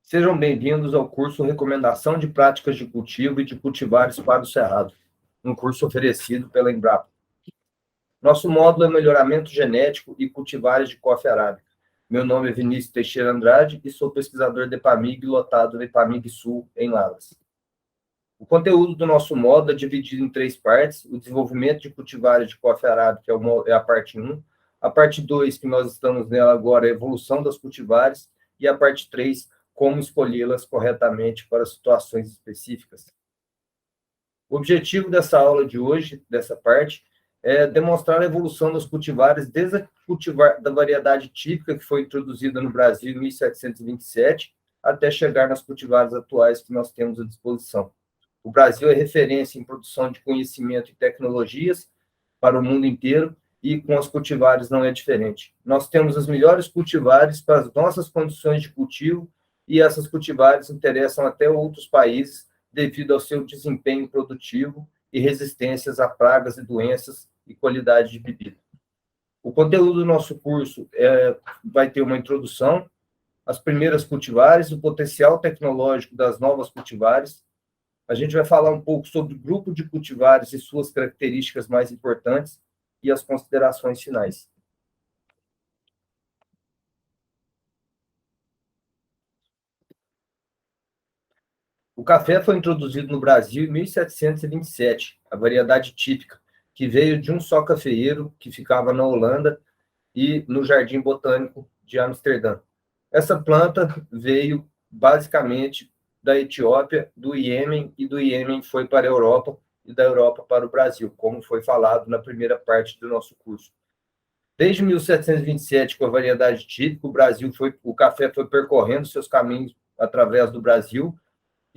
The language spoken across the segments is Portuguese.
Sejam bem-vindos ao curso Recomendação de Práticas de Cultivo e de Cultivares para o Cerrado, um curso oferecido pela Embrapa. Nosso módulo é Melhoramento Genético e Cultivares de Coffea Arábica. Meu nome é Vinícius Teixeira Andrade e sou pesquisador da EPAMIG, lotado na EPAMIG Sul, em Lavras. O conteúdo do nosso módulo é dividido em 3 partes: o desenvolvimento de cultivares de Coffea Arábica é a parte 1, a parte 2, que nós estamos nela agora, é a evolução das cultivares, e a parte 3, como escolhê-las corretamente para situações específicas. O objetivo dessa aula de hoje, dessa parte, é demonstrar a evolução das cultivares desde a cultivar da variedade típica que foi introduzida no Brasil em 1727 até chegar nas cultivares atuais que nós temos à disposição. O Brasil é referência em produção de conhecimento e tecnologias para o mundo inteiro, e com as cultivares não é diferente. Nós temos as melhores cultivares para as nossas condições de cultivo, e essas cultivares interessam até outros países devido ao seu desempenho produtivo e resistências a pragas e doenças e qualidade de bebida. O conteúdo do nosso curso vai ter uma introdução, as primeiras cultivares, o potencial tecnológico das novas cultivares. A gente vai falar um pouco sobre o grupo de cultivares e suas características mais importantes e as considerações finais. O café foi introduzido no Brasil em 1727, a variedade típica, que veio de um só cafeeiro que ficava na Holanda e no Jardim Botânico de Amsterdã. Essa planta veio basicamente da Etiópia, do Iêmen, e do Iêmen foi para a Europa, e da Europa para o Brasil, como foi falado na primeira parte do nosso curso. Desde 1727, com a variedade típica, o café foi percorrendo seus caminhos através do Brasil,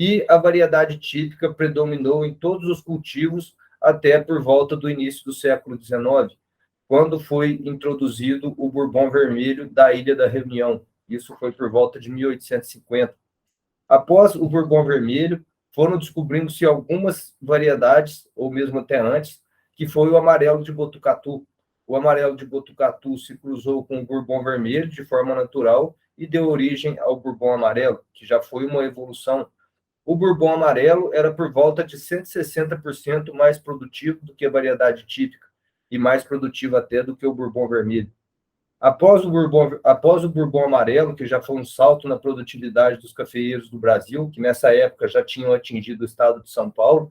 e a variedade típica predominou em todos os cultivos até por volta do início do século XIX, quando foi introduzido o Bourbon vermelho da Ilha da Reunião. Isso foi por volta de 1850. Após o Bourbon vermelho, foram descobrindo-se algumas variedades, ou mesmo até antes, que foi o amarelo de Botucatu. O amarelo de Botucatu se cruzou com o Bourbon vermelho de forma natural e deu origem ao Bourbon amarelo, que já foi uma evolução. O Bourbon amarelo era por volta de 160% mais produtivo do que a variedade típica, e mais produtivo até do que o Bourbon vermelho. Após o Bourbon amarelo, que já foi um salto na produtividade dos cafeeiros do Brasil, que nessa época já tinham atingido o estado de São Paulo,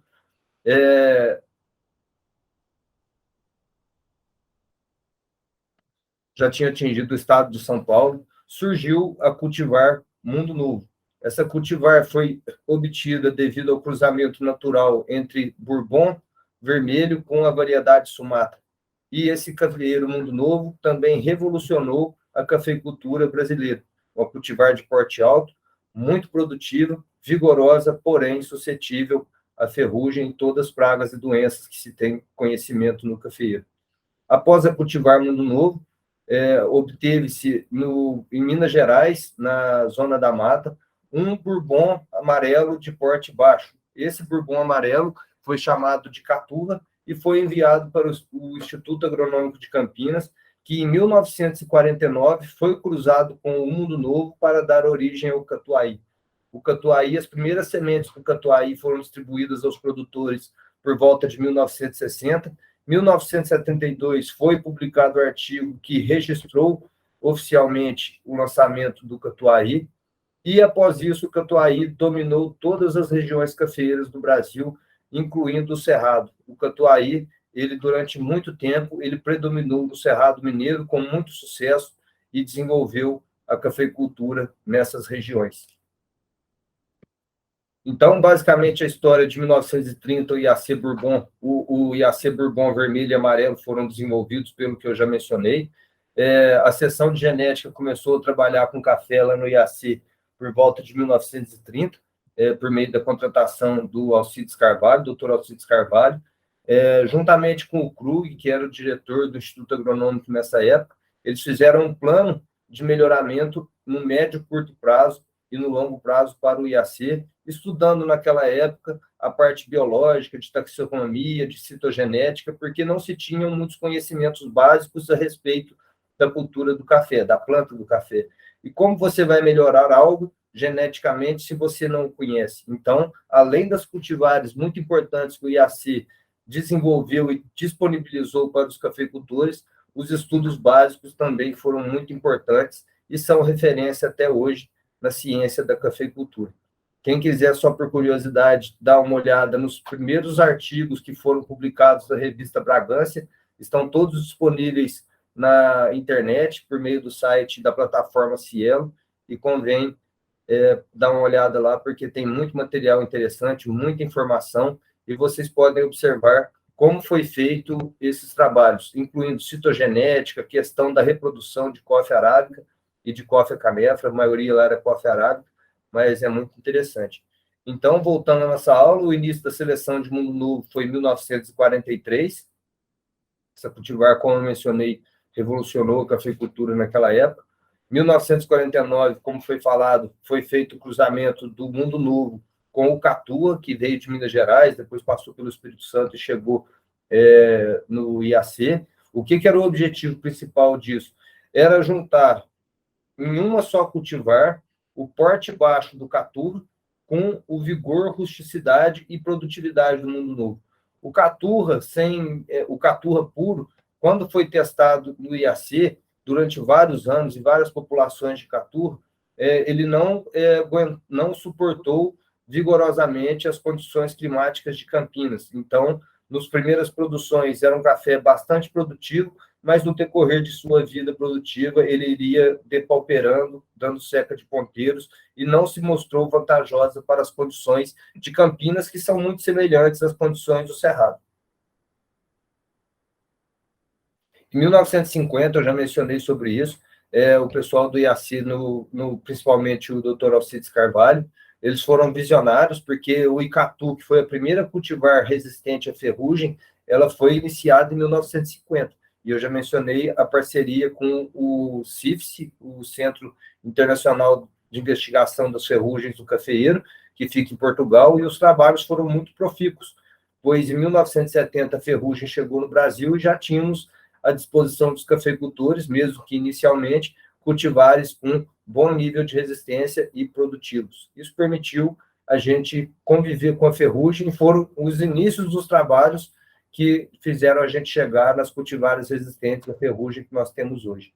surgiu a cultivar Mundo Novo. Essa cultivar foi obtida devido ao cruzamento natural entre Bourbon vermelho com a variedade Sumatra. E esse cafeeiro Mundo Novo também revolucionou a cafeicultura brasileira. Uma cultivar de porte alto, muito produtiva, vigorosa, porém suscetível à ferrugem e todas as pragas e doenças que se tem conhecimento no cafeeiro. Após a cultivar Mundo Novo, obteve-se em Minas Gerais, na zona da mata, um Bourbon amarelo de porte baixo. Esse Bourbon amarelo foi chamado de Catula e foi enviado para o Instituto Agronômico de Campinas, que em 1949 foi cruzado com o Mundo Novo para dar origem ao Catuai. O Catuai, as primeiras sementes do Catuai foram distribuídas aos produtores por volta de 1960. Em 1972 foi publicado o artigo que registrou oficialmente o lançamento do Catuai, e após isso o Catuai dominou todas as regiões cafeeiras do Brasil, incluindo o Cerrado. O Catuai, durante muito tempo, ele predominou no Cerrado Mineiro com muito sucesso e desenvolveu a cafeicultura nessas regiões. Então, basicamente, a história de 1930, o IAC Bourbon, o IAC Bourbon vermelho e amarelo foram desenvolvidos pelo que eu já mencionei. A seção de genética começou a trabalhar com café lá no IAC por volta de 1930, por meio da contratação do Alcides Carvalho, doutor Alcides Carvalho, juntamente com o Krug, que era o diretor do Instituto Agronômico nessa época. Eles fizeram um plano de melhoramento no médio e curto prazo e no longo prazo para o IAC, estudando naquela época a parte biológica, de taxonomia, de citogenética, porque não se tinham muitos conhecimentos básicos a respeito da cultura do café, da planta do café. E como você vai melhorar algo geneticamente se você não o conhece? Então, além das cultivares muito importantes que o IAC desenvolveu e disponibilizou para os cafeicultores, os estudos básicos também foram muito importantes e são referência até hoje na ciência da cafeicultura. Quem quiser, só por curiosidade, dar uma olhada nos primeiros artigos que foram publicados na revista Bragância, estão todos disponíveis na internet, por meio do site da plataforma Cielo, e convém dar uma olhada lá, porque tem muito material interessante, muita informação, e vocês podem observar como foi feito esses trabalhos, incluindo citogenética, questão da reprodução de coffea arábica e de coffea canephora, a maioria lá era coffea arábica, mas é muito interessante. Então, voltando à nossa aula, o início da seleção de Mundo Novo foi em 1943. Essa cultivar, como eu mencionei, revolucionou a cafeicultura naquela época. Em 1949, como foi falado, foi feito o cruzamento do Mundo Novo com o Catua, que veio de Minas Gerais, depois passou pelo Espírito Santo e chegou no IAC. O que era o objetivo principal disso? Era juntar em uma só cultivar o porte baixo do Caturra com o vigor, rusticidade e produtividade do Mundo Novo. O Caturra puro, quando foi testado no IAC, durante vários anos, em várias populações de Caturra, ele não suportou vigorosamente as condições climáticas de Campinas. Então, nas primeiras produções, era um café bastante produtivo, mas no decorrer de sua vida produtiva, ele iria depauperando, dando seca de ponteiros, e não se mostrou vantajosa para as condições de Campinas, que são muito semelhantes às condições do Cerrado. Em 1950, eu já mencionei sobre isso, o pessoal do IAC, principalmente o Dr. Alcides Carvalho, eles foram visionários, porque o Icatu, que foi a primeira cultivar resistente à ferrugem, ela foi iniciada em 1950. E eu já mencionei a parceria com o CIFSE, o Centro Internacional de Investigação das Ferrugens do Cafeeiro, que fica em Portugal, e os trabalhos foram muito profícuos, pois em 1970 a ferrugem chegou no Brasil e já tínhamos à disposição dos cafeicultores, mesmo que inicialmente, cultivares com bom nível de resistência e produtivos. Isso permitiu a gente conviver com a ferrugem, e foram os inícios dos trabalhos que fizeram a gente chegar nas cultivares resistentes à ferrugem que nós temos hoje.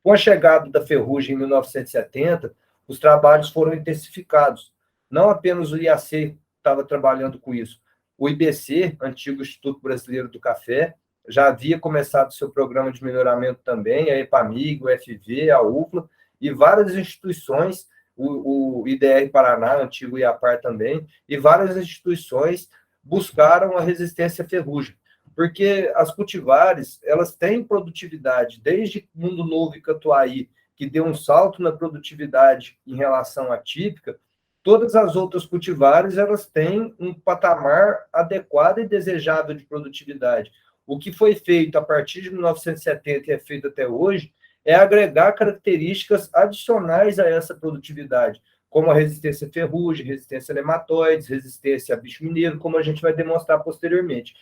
Com a chegada da ferrugem em 1970, os trabalhos foram intensificados. Não apenas o IAC estava trabalhando com isso. O IBC, antigo Instituto Brasileiro do Café, já havia começado seu programa de melhoramento também, a EPAMIG, o FV, a UFLA, e várias instituições, o IDR Paraná, antigo IAPAR também, e várias instituições buscaram a resistência à ferrugem, porque as cultivares, elas têm produtividade, desde Mundo Novo e Catuaí, que deu um salto na produtividade em relação à típica, todas as outras cultivares, elas têm um patamar adequado e desejável de produtividade. O que foi feito a partir de 1970 e é feito até hoje é agregar características adicionais a essa produtividade, como a resistência à ferrugem, resistência a nematóides, resistência a bicho mineiro, como a gente vai demonstrar posteriormente.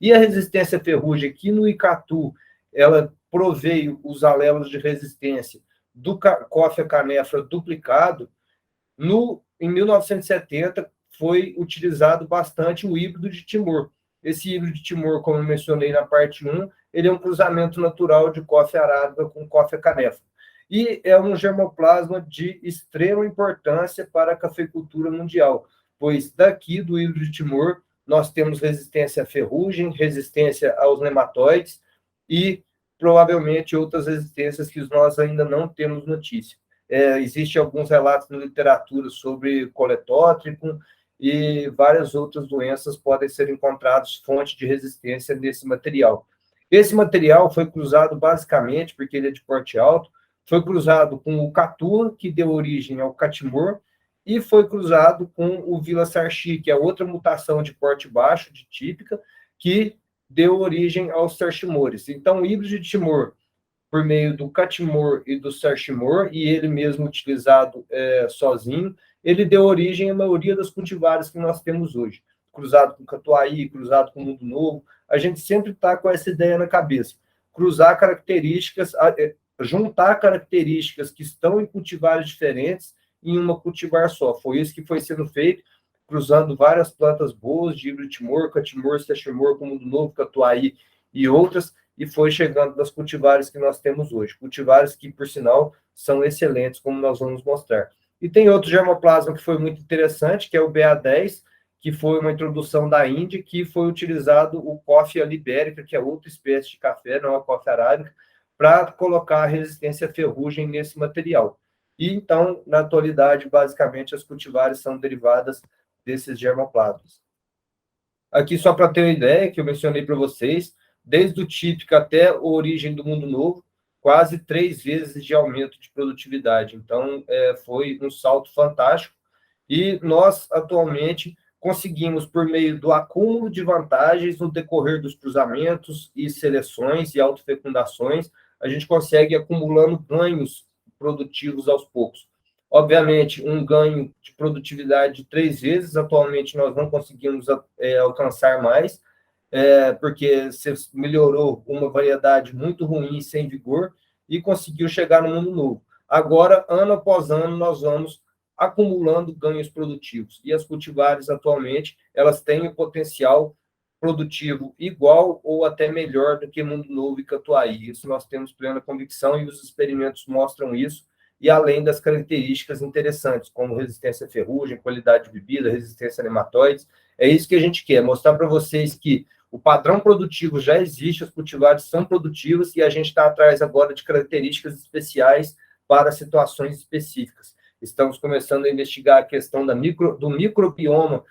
E a resistência à ferrugem aqui no Icatu, ela proveio os alelos de resistência do coffea canephora duplicado. Em 1970, foi utilizado bastante o híbrido de Timor. Esse híbrido de Timor, como eu mencionei na parte 1, ele é um cruzamento natural de coffea arábica com coffea canephora. E é um germoplasma de extrema importância para a cafeicultura mundial, pois daqui do híbrido de Timor nós temos resistência à ferrugem, resistência aos nematóides e provavelmente outras resistências que nós ainda não temos notícia. Existem alguns relatos na literatura sobre coletótrico e várias outras doenças podem ser encontradas fonte de resistência nesse material. Esse material foi cruzado basicamente, porque ele é de porte alto, foi cruzado com o Catua, que deu origem ao Catimor, e foi cruzado com o Vila Sarchi, que é outra mutação de porte baixo, de típica, que deu origem aos Sarchimores. Então, o híbrido de Timor, por meio do Catimor e do Sarchimor, e ele mesmo utilizado sozinho, ele deu origem à maioria das cultivares que nós temos hoje. Cruzado com Catuaí, cruzado com Mundo Novo, a gente sempre está com essa ideia na cabeça. Cruzar características juntar características que estão em cultivares diferentes em uma cultivar só. Foi isso que foi sendo feito, cruzando várias plantas boas, de híbrido timor, catimor, sechimor, como do novo, catuai e outras, e foi chegando nas cultivares que nós temos hoje. Cultivares que, por sinal, são excelentes, como nós vamos mostrar. E tem outro germoplasma que foi muito interessante, que é o BA10, que foi uma introdução da Índia, que foi utilizado o coffea libérica, que é outra espécie de café, não a coffea arábica, para colocar a resistência à ferrugem nesse material. E, então, na atualidade, basicamente, as cultivares são derivadas desses germoplasmas. Aqui, só para ter uma ideia, que eu mencionei para vocês, desde o típico até a origem do Mundo Novo, quase 3 vezes de aumento de produtividade. Então, foi um salto fantástico. E nós, atualmente, conseguimos, por meio do acúmulo de vantagens no decorrer dos cruzamentos e seleções e autofecundações, a gente consegue acumulando ganhos produtivos aos poucos. Obviamente, um ganho de produtividade de 3 vezes, atualmente nós não conseguimos alcançar mais, porque você melhorou uma variedade muito ruim, sem vigor, e conseguiu chegar no Mundo Novo. Agora, ano após ano, nós vamos acumulando ganhos produtivos. E as cultivares, atualmente, elas têm o potencial produtivo igual ou até melhor do que Mundo Novo e Catuai. Isso nós temos plena convicção e os experimentos mostram isso, e além das características interessantes, como resistência à ferrugem, qualidade de bebida, resistência a nematóides. É isso que a gente quer, mostrar para vocês que o padrão produtivo já existe, as cultivares são produtivas, e a gente está atrás agora de características especiais para situações específicas. Estamos começando a investigar a questão do microbioma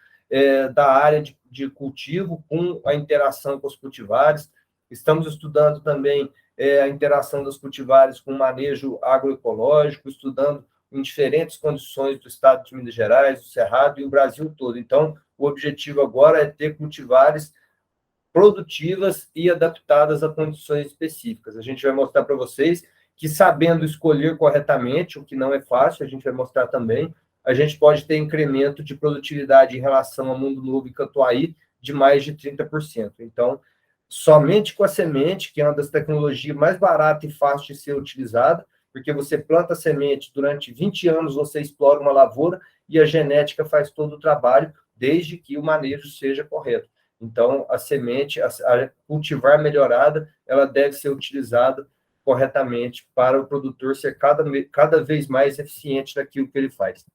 da área de cultivo com a interação com os cultivares. Estamos estudando também a interação dos cultivares com o manejo agroecológico, estudando em diferentes condições do estado de Minas Gerais, do Cerrado e o Brasil todo. Então, o objetivo agora é ter cultivares produtivas e adaptadas a condições específicas. A gente vai mostrar para vocês que, sabendo escolher corretamente, o que não é fácil, a gente vai mostrar também, a gente pode ter incremento de produtividade em relação ao Mundo Novo e Catuai de mais de 30%. Então, somente com a semente, que é uma das tecnologias mais baratas e fácil de ser utilizada, porque você planta a semente, durante 20 anos você explora uma lavoura e a genética faz todo o trabalho, desde que o manejo seja correto. Então, a semente, a cultivar melhorada, ela deve ser utilizada corretamente para o produtor ser cada vez mais eficiente naquilo que ele faz.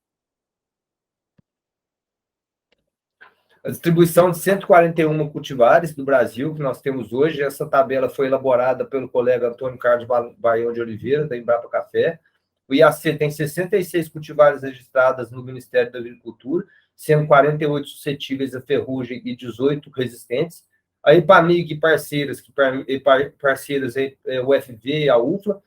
A distribuição de 141 cultivares do Brasil, que nós temos hoje, essa tabela foi elaborada pelo colega Antônio Carlos Baião de Oliveira, da Embrapa Café. O IAC tem 66 cultivares registradas no Ministério da Agricultura, sendo 48 suscetíveis a ferrugem e 18 resistentes. A EPAMIG e parceiras, o FV e a UFLA,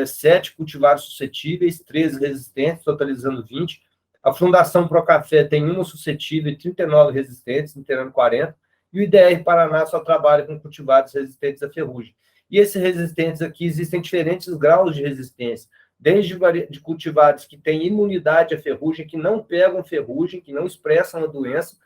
7 cultivares suscetíveis, 13 resistentes, totalizando 20. A Fundação Procafé tem uma suscetível e 39 resistentes, inteirando 40. E o IDR Paraná só trabalha com cultivares resistentes à ferrugem. E esses resistentes aqui, existem diferentes graus de resistência, desde de cultivares que têm imunidade à ferrugem, que não pegam ferrugem, que não expressam a doença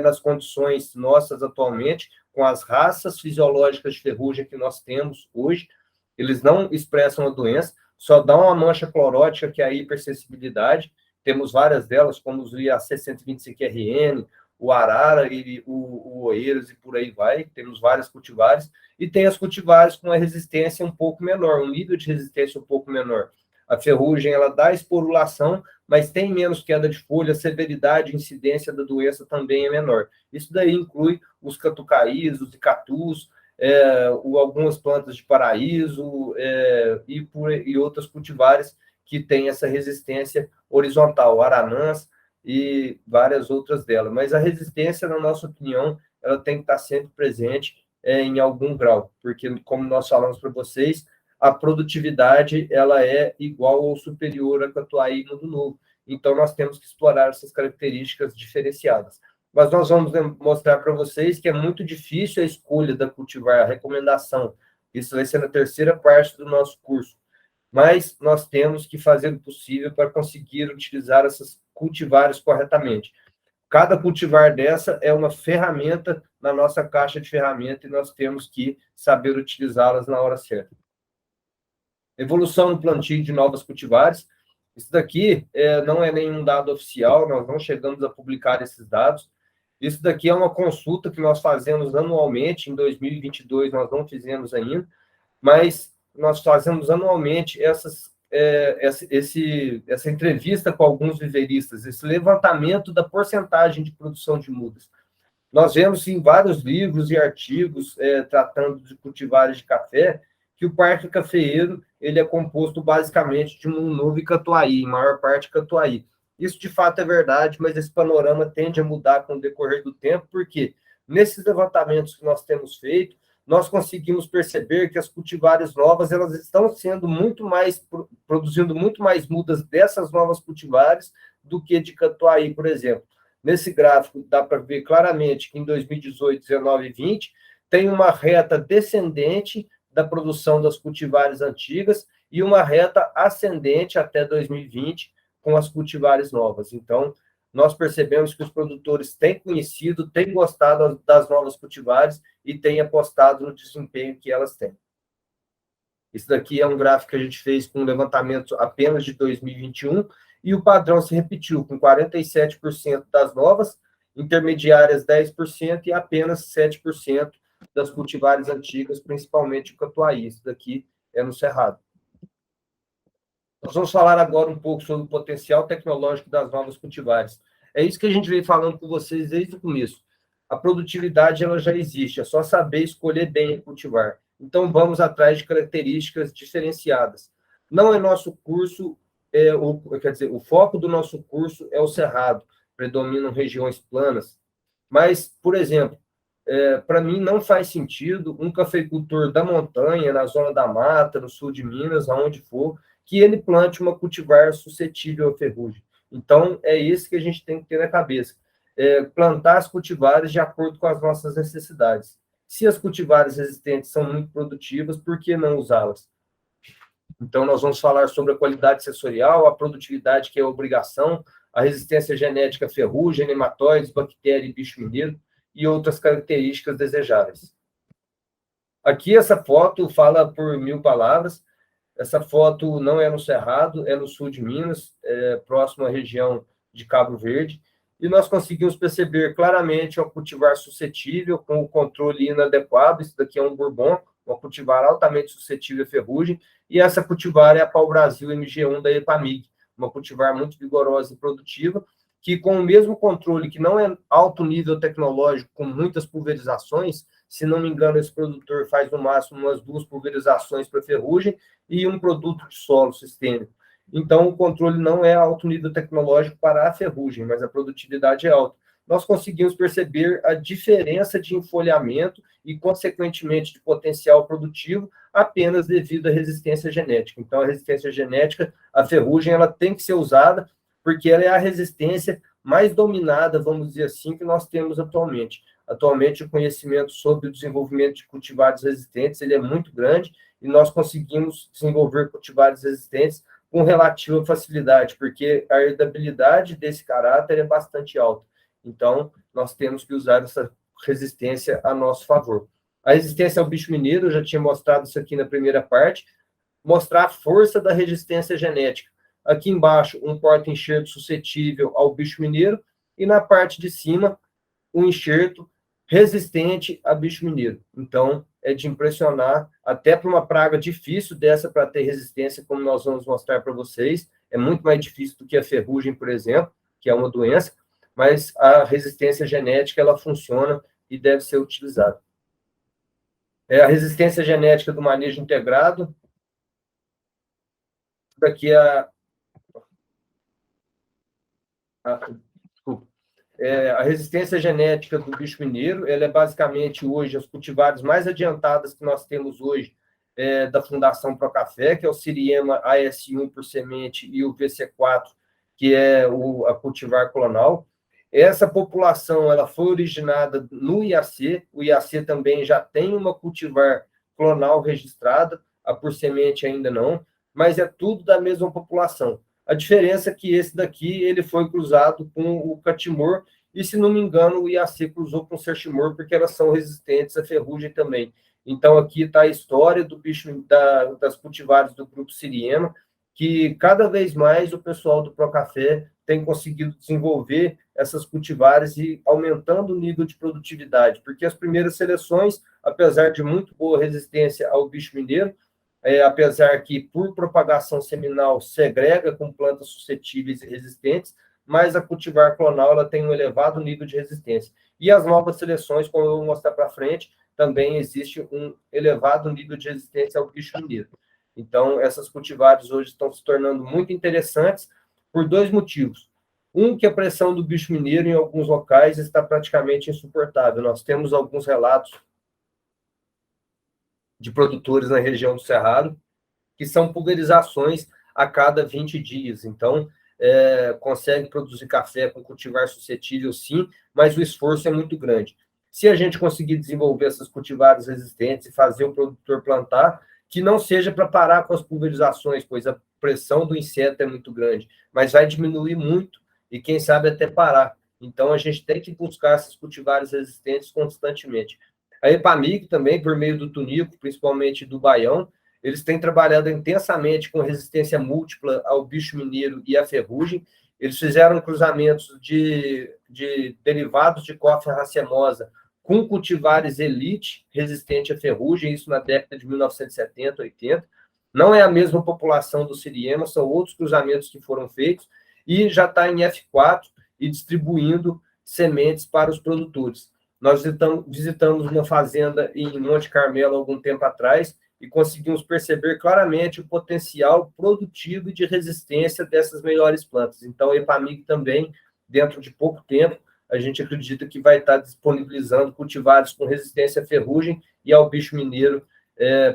nas condições nossas atualmente, com as raças fisiológicas de ferrugem que nós temos hoje, eles não expressam a doença, só dão uma mancha clorótica, que é a hipersensibilidade. Temos várias delas, como o IAC 125RN, o Arara e o Oeiras e por aí vai. Temos várias cultivares. E tem as cultivares com a resistência um pouco menor, um nível de resistência um pouco menor. A ferrugem, ela dá esporulação, mas tem menos queda de folha, a severidade e incidência da doença também é menor. Isso daí inclui os catucaís, os icatus, algumas plantas de paraíso e outras cultivares que têm essa resistência horizontal, aranãs e várias outras delas. Mas a resistência, na nossa opinião, ela tem que estar sempre presente em algum grau, porque, como nós falamos para vocês, a produtividade ela é igual ou superior a Catuai e Mundo Novo. Então, nós temos que explorar essas características diferenciadas. Mas nós vamos mostrar para vocês que é muito difícil a escolha da cultivar, a recomendação. Isso vai ser na terceira parte do nosso curso. Mas nós temos que fazer o possível para conseguir utilizar essas cultivares corretamente. Cada cultivar dessa é uma ferramenta na nossa caixa de ferramentas e nós temos que saber utilizá-las na hora certa. Evolução no plantio de novas cultivares. Isso daqui não é nenhum dado oficial, nós não chegamos a publicar esses dados. Isso daqui é uma consulta que nós fazemos anualmente, em 2022 nós não fizemos ainda, mas nós fazemos anualmente essa entrevista com alguns viveiristas, esse levantamento da porcentagem de produção de mudas. Nós vemos em vários livros e artigos tratando de cultivares de café, que o parque cafeeiro ele é composto basicamente de Munduva e Catuai, em maior parte Catuai. Isso de fato é verdade, mas esse panorama tende a mudar com o decorrer do tempo, porque nesses levantamentos que nós temos feito, nós conseguimos perceber que as cultivares novas elas estão sendo muito mais, produzindo muito mais mudas dessas novas cultivares do que de Catuai, por exemplo. Nesse gráfico, dá para ver claramente que em 2018, 19 e 20, tem uma reta descendente da produção das cultivares antigas e uma reta ascendente até 2020 com as cultivares novas. Então, nós percebemos que os produtores têm conhecido, têm gostado das novas cultivares e têm apostado no desempenho que elas têm. Esse daqui é um gráfico que a gente fez com um levantamento apenas de 2021, e o padrão se repetiu, com 47% das novas, intermediárias 10% e apenas 7% das cultivares antigas, principalmente o Catuai. Isso daqui é no Cerrado. Nós vamos falar agora um pouco sobre o potencial tecnológico das novas cultivares. É isso que a gente vem falando com vocês desde o começo. A produtividade ela já existe, é só saber escolher bem o cultivar. Então, vamos atrás de características diferenciadas. Não é nosso curso, quer dizer, o foco do nosso curso é o Cerrado, predominam regiões planas. Mas, por exemplo, para mim não faz sentido um cafeicultor da montanha, na zona da mata, no sul de Minas, aonde for, que ele plante uma cultivar suscetível à ferrugem. Então, é isso que a gente tem que ter na cabeça. Plantar as cultivares de acordo com as nossas necessidades. Se as cultivares resistentes são muito produtivas, por que não usá-las? Então, nós vamos falar sobre a qualidade sensorial, a produtividade, que é a obrigação, a resistência genética à ferrugem, nematóides, bactéria e bicho mineiro, e outras características desejáveis. Aqui, essa foto fala por 1000 palavras. Essa foto não é no Cerrado, é no sul de Minas, próximo à região de Cabo Verde, e nós conseguimos perceber claramente uma cultivar suscetível, com o controle inadequado. Isso daqui é um bourbon, uma cultivar altamente suscetível à ferrugem, e essa cultivar é a pau-brasil MG1 da Epamig, uma cultivar muito vigorosa e produtiva, que com o mesmo controle, que não é alto nível tecnológico, com muitas pulverizações, se não me engano, esse produtor faz no máximo umas 2 pulverizações para ferrugem e um produto de solo sistêmico. Então, o controle não é alto nível tecnológico para a ferrugem, mas a produtividade é alta. Nós conseguimos perceber a diferença de enfolhamento e, consequentemente, de potencial produtivo apenas devido à resistência genética. Então, a resistência genética, a ferrugem, ela tem que ser usada porque ela é a resistência mais dominada, vamos dizer assim, que nós temos atualmente. Atualmente, o conhecimento sobre o desenvolvimento de cultivares resistentes ele é muito grande e nós conseguimos desenvolver cultivares resistentes com relativa facilidade, porque a herdabilidade desse caráter é bastante alta. Então, nós temos que usar essa resistência a nosso favor. A resistência ao bicho mineiro, eu já tinha mostrado isso aqui na primeira parte, mostrar a força da resistência genética. Aqui embaixo, um porta-enxerto suscetível ao bicho mineiro, e na parte de cima, um enxerto resistente a bicho mineiro. Então, é de impressionar, até para uma praga difícil dessa para ter resistência, como nós vamos mostrar para vocês, é muito mais difícil do que a ferrugem, por exemplo, que é uma doença, mas a resistência genética, ela funciona e deve ser utilizada. A resistência genética do manejo integrado, daqui a resistência genética do bicho mineiro, ela é basicamente hoje as cultivares mais adiantadas que nós temos hoje da Fundação Procafé, que é o Siriema AS1 por semente e o VC4, que é a cultivar clonal. Essa população ela foi originada no IAC, o IAC também já tem uma cultivar clonal registrada, a por semente ainda não, mas é tudo da mesma população. A diferença é que esse daqui ele foi cruzado com o catimor, e se não me engano, o IAC cruzou com o sertimor, porque elas são resistentes à ferrugem também. Então, aqui está a história do bicho das cultivares do Grupo Siriema, que cada vez mais o pessoal do Procafé tem conseguido desenvolver essas cultivares e aumentando o nível de produtividade, porque as primeiras seleções, apesar de muito boa resistência ao bicho mineiro, apesar que por propagação seminal segrega com plantas suscetíveis e resistentes, mas a cultivar clonal ela tem um elevado nível de resistência. E as novas seleções, como eu vou mostrar para frente, também existe um elevado nível de resistência ao bicho mineiro. Então, essas cultivares hoje estão se tornando muito interessantes por dois motivos. Um, que a pressão do bicho mineiro em alguns locais está praticamente insuportável. Nós temos alguns relatos de produtores na região do Cerrado que são pulverizações a cada 20 dias. Então, consegue produzir café com cultivar suscetível, sim, mas o esforço é muito grande. Se a gente conseguir desenvolver essas cultivares resistentes e fazer o produtor plantar, que não seja para parar com as pulverizações, pois a pressão do inseto é muito grande, mas vai diminuir muito e, quem sabe, até parar. Então, a gente tem que buscar essas cultivares resistentes constantemente. A Epamig também, por meio do tunico, principalmente do baião, eles têm trabalhado intensamente com resistência múltipla ao bicho mineiro e à ferrugem. Eles fizeram cruzamentos de derivados de Coffea racemosa com cultivares elite resistente à ferrugem, isso na década de 1970, 80. Não é a mesma população do Siriema, são outros cruzamentos que foram feitos, e já está em F4 e distribuindo sementes para os produtores. Nós visitamos uma fazenda em Monte Carmelo algum tempo atrás e conseguimos perceber claramente o potencial produtivo e de resistência dessas melhores plantas. Então, a Epamig também, dentro de pouco tempo, a gente acredita que vai estar disponibilizando cultivares com resistência à ferrugem e ao bicho mineiro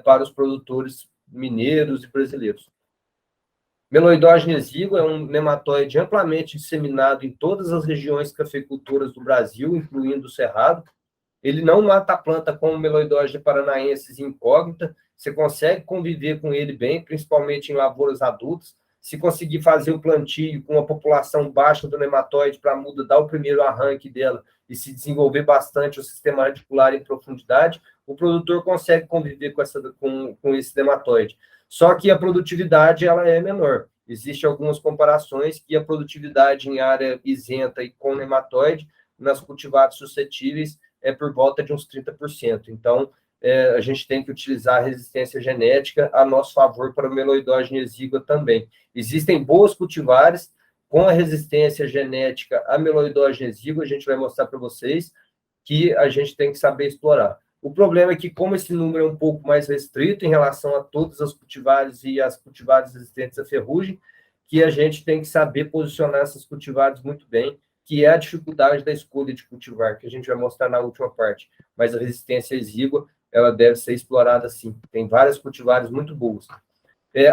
para os produtores mineiros e brasileiros. Meloidógena exígua é um nematóide amplamente disseminado em todas as regiões cafeicultoras do Brasil, incluindo o Cerrado. Ele não mata a planta como o Meloidógena paranaensis incógnita, você consegue conviver com ele bem, principalmente em lavouras adultas. Se conseguir fazer o plantio com uma população baixa do nematóide para a muda dar o primeiro arranque dela e se desenvolver bastante o sistema radicular em profundidade, o produtor consegue conviver com esse nematóide. Só que a produtividade ela é menor. Existem algumas comparações que a produtividade em área isenta e com nematóide, nas cultivares suscetíveis, é por volta de uns 30%. Então, a gente tem que utilizar a resistência genética a nosso favor para o Meloidógena exígua também. Existem boas cultivares com a resistência genética a Meloidógena exígua, a gente vai mostrar para vocês, que a gente tem que saber explorar. O problema é que, como esse número é um pouco mais restrito em relação a todas as cultivares e as cultivares resistentes à ferrugem, que a gente tem que saber posicionar essas cultivares muito bem, que é a dificuldade da escolha de cultivar, que a gente vai mostrar na última parte. Mas a resistência exígua, ela deve ser explorada sim. Tem várias cultivares muito boas.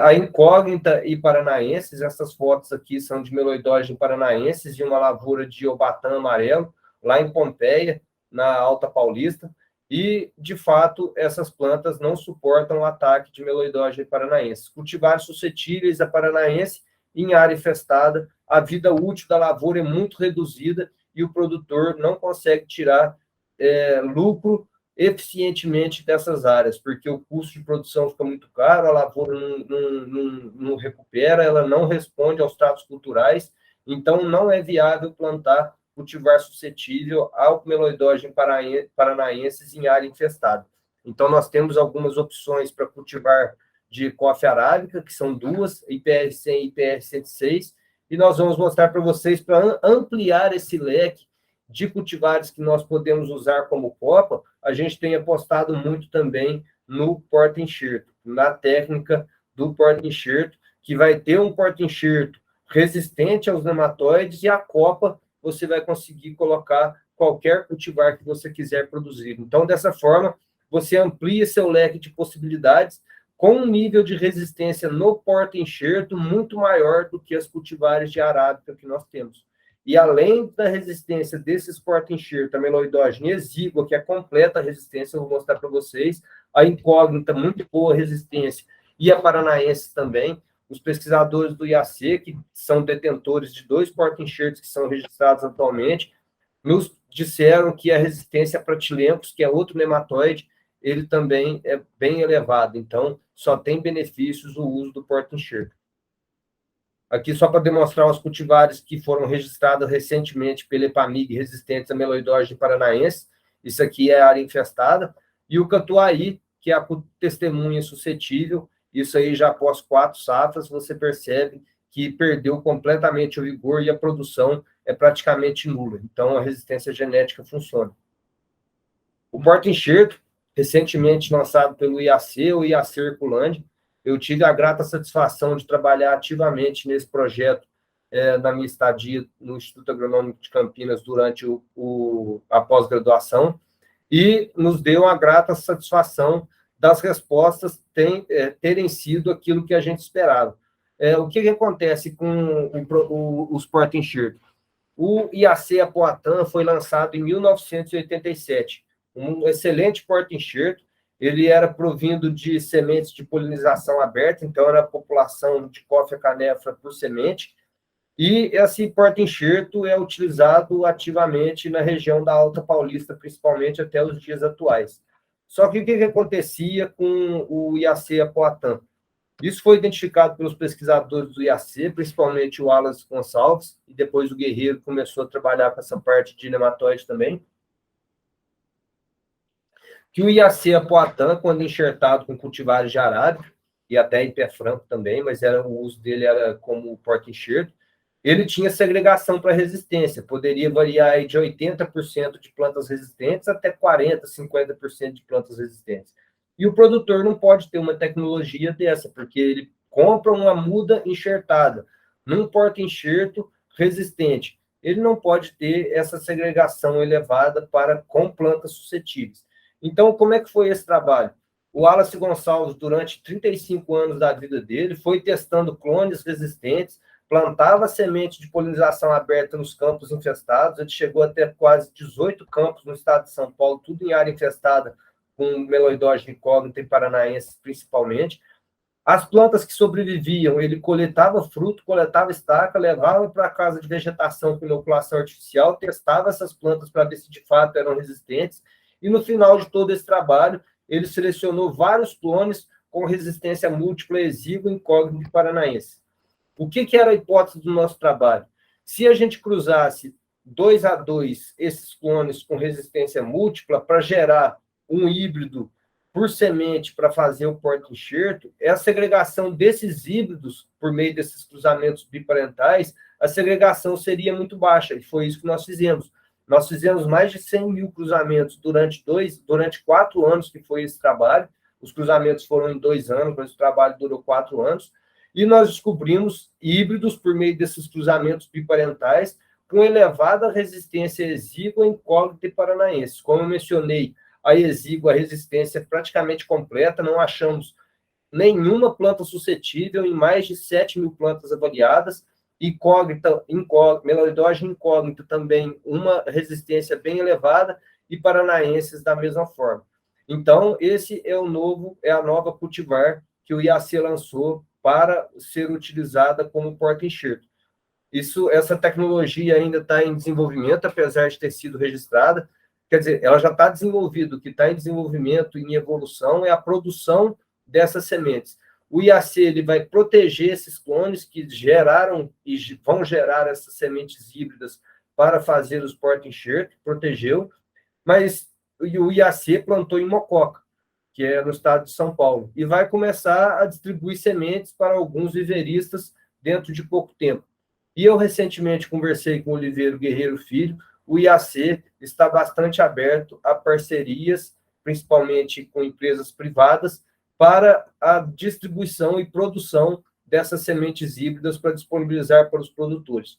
A incógnita e paranaenses, essas fotos aqui são de Meloidógena paranaensis, de uma lavoura de Obatã amarelo, lá em Pompeia, na Alta Paulista, e, de fato, essas plantas não suportam o ataque de Meloidógena paranaensis. Cultivares suscetíveis a paranaense, em área infestada, a vida útil da lavoura é muito reduzida e o produtor não consegue tirar lucro eficientemente dessas áreas, porque o custo de produção fica muito caro, a lavoura não recupera, ela não responde aos tratos culturais, então não é viável plantar cultivar suscetível ao Meloidógena paranaensis em área infestada. Então, nós temos algumas opções para cultivar de Coffea arábica, que são duas, IPR100 e IPR106, e nós vamos mostrar para vocês, para ampliar esse leque de cultivares que nós podemos usar como copa, a gente tem apostado muito também no porta-enxerto, na técnica do porta-enxerto, que vai ter um porta-enxerto resistente aos nematóides e a copa você vai conseguir colocar qualquer cultivar que você quiser produzir. Então, dessa forma, você amplia seu leque de possibilidades com um nível de resistência no porta-enxerto muito maior do que as cultivares de arábica que nós temos. E além da resistência desses porta-enxerto, a Meloidógena exígua, que é completa resistência, eu vou mostrar para vocês, a incógnita, muito boa resistência, e a paranaense também. Os pesquisadores do IAC, que são detentores de 2 porta-enxertos que são registrados atualmente, nos disseram que a resistência a pratilencos, que é outro nematóide, ele também é bem elevado. Então, só tem benefícios o uso do porta-enxerto. Aqui só para demonstrar os cultivares que foram registrados recentemente pela EPAMIG resistentes à meloidose paranaense. Isso aqui é a área infestada. E o catuai, que é a testemunha suscetível. Isso aí já após 4 safras, você percebe que perdeu completamente o vigor e a produção é praticamente nula. Então, a resistência genética funciona. O porta-enxerto, recentemente lançado pelo IAC, o IAC Herculândia, eu tive a grata satisfação de trabalhar ativamente nesse projeto na minha estadia no Instituto Agronômico de Campinas durante a pós-graduação, e nos deu a grata satisfação das respostas terem sido aquilo que a gente esperava. O que acontece com os porta-enxerto? O IAC Apoatã foi lançado em 1987, um excelente porta-enxerto. Ele era provindo de sementes de polinização aberta, então era a população de Coffea canephora por semente, e esse porta-enxerto é utilizado ativamente na região da Alta Paulista, principalmente até os dias atuais. Só que o que acontecia com o IAC Apoatã? Isso foi identificado pelos pesquisadores do IAC, principalmente o Wallace Gonçalves, e depois o Guerreiro começou a trabalhar com essa parte de nematóide também, que o IAC Apoatã, quando enxertado com cultivares de arábica, e até em pé franco também, mas o uso dele era como porta-enxerto, ele tinha segregação para resistência, poderia variar aí de 80% de plantas resistentes até 40%, 50% de plantas resistentes. E o produtor não pode ter uma tecnologia dessa, porque ele compra uma muda enxertada num porta-enxerto resistente. Ele não pode ter essa segregação elevada com plantas suscetíveis. Então, como é que foi esse trabalho? O Wallace Gonçalves, durante 35 anos da vida dele, foi testando clones resistentes, plantava semente de polinização aberta nos campos infestados. Ele chegou a ter quase 18 campos no estado de São Paulo, tudo em área infestada, com meloidose incógnita e paranaense principalmente. As plantas que sobreviviam, ele coletava fruto, coletava estaca, levava para a casa de vegetação com inoculação artificial, testava essas plantas para ver se de fato eram resistentes, e no final de todo esse trabalho, ele selecionou vários clones com resistência múltipla, exígua, incógnita e paranaense. O que era a hipótese do nosso trabalho? Se a gente cruzasse 2 a 2 esses clones com resistência múltipla para gerar um híbrido por semente para fazer o porta-enxerto, a segregação desses híbridos, por meio desses cruzamentos biparentais, a segregação seria muito baixa, e foi isso que nós fizemos. Nós fizemos mais de 100 mil cruzamentos durante 4 anos que foi esse trabalho. Os cruzamentos foram em 2 anos, mas o trabalho durou 4 anos. E nós descobrimos híbridos por meio desses cruzamentos biparentais com elevada resistência exígua, incógnita e paranaense. Como eu mencionei, a exígua, a resistência é praticamente completa, não achamos nenhuma planta suscetível em mais de 7 mil plantas avaliadas. Incógnita, meloidose incógnita também, uma resistência bem elevada, e paranaenses da mesma forma. Então, esse é a nova cultivar que o IAC lançou para ser utilizada como porta-enxerto. Essa tecnologia ainda está em desenvolvimento, apesar de ter sido registrada. Quer dizer, ela já está desenvolvida. O que está em desenvolvimento e em evolução é a produção dessas sementes. O IAC ele vai proteger esses clones que geraram e vão gerar essas sementes híbridas para fazer os porta-enxerto, protegeu, mas o IAC plantou em Mococa, que é no estado de São Paulo, e vai começar a distribuir sementes para alguns viveristas dentro de pouco tempo. E eu recentemente conversei com o Oliveira Guerreiro Filho. O IAC está bastante aberto a parcerias, principalmente com empresas privadas, para a distribuição e produção dessas sementes híbridas para disponibilizar para os produtores.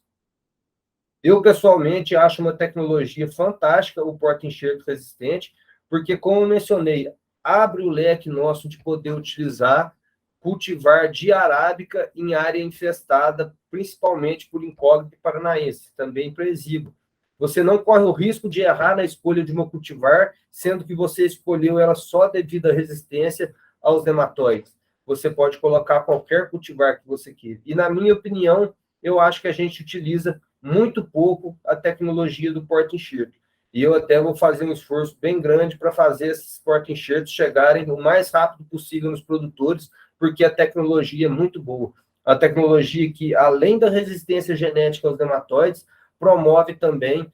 Eu, pessoalmente, acho uma tecnologia fantástica o porta-enxerto resistente, porque, como eu mencionei, abre o leque nosso de poder utilizar cultivar de arábica em área infestada, principalmente por incógnita e paranaense, também para exíguo. Você não corre o risco de errar na escolha de uma cultivar, sendo que você escolheu ela só devido à resistência aos nematóides. Você pode colocar qualquer cultivar que você queira. E, na minha opinião, eu acho que a gente utiliza muito pouco a tecnologia do porta-enxerto. E eu até vou fazer um esforço bem grande para fazer esses porta-enxertos chegarem o mais rápido possível nos produtores, porque a tecnologia é muito boa. A tecnologia que, além da resistência genética aos nematóides, promove também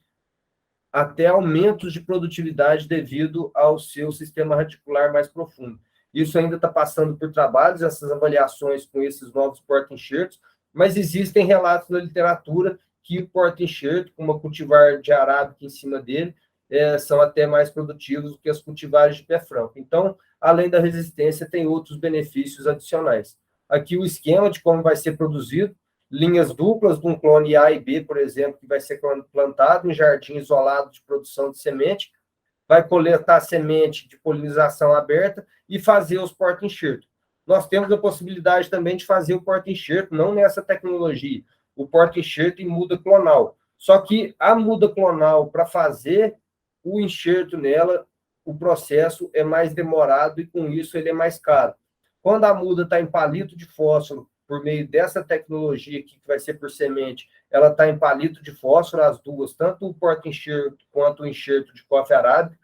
até aumentos de produtividade devido ao seu sistema radicular mais profundo. Isso ainda está passando por trabalhos, essas avaliações com esses novos porta-enxertos, mas existem relatos na literatura que o porta-enxerto, com uma cultivar de arábica em cima dele, são até mais produtivos do que as cultivares de pé franco. Então, além da resistência, tem outros benefícios adicionais. Aqui o esquema de como vai ser produzido, linhas duplas de um clone A e B, por exemplo, que vai ser plantado em jardim isolado de produção de semente, vai coletar semente de polinização aberta e fazer os porta-enxerto. Nós temos a possibilidade também de fazer o porta-enxerto, não nessa tecnologia, o porta-enxerto em muda clonal. Só que a muda clonal, para fazer o enxerto nela, o processo é mais demorado e, com isso, ele é mais caro. Quando a muda está em palito de fósforo, por meio dessa tecnologia aqui, que vai ser por semente, ela está em palito de fósforo, as duas, tanto o porta-enxerto quanto o enxerto de coffee arábica,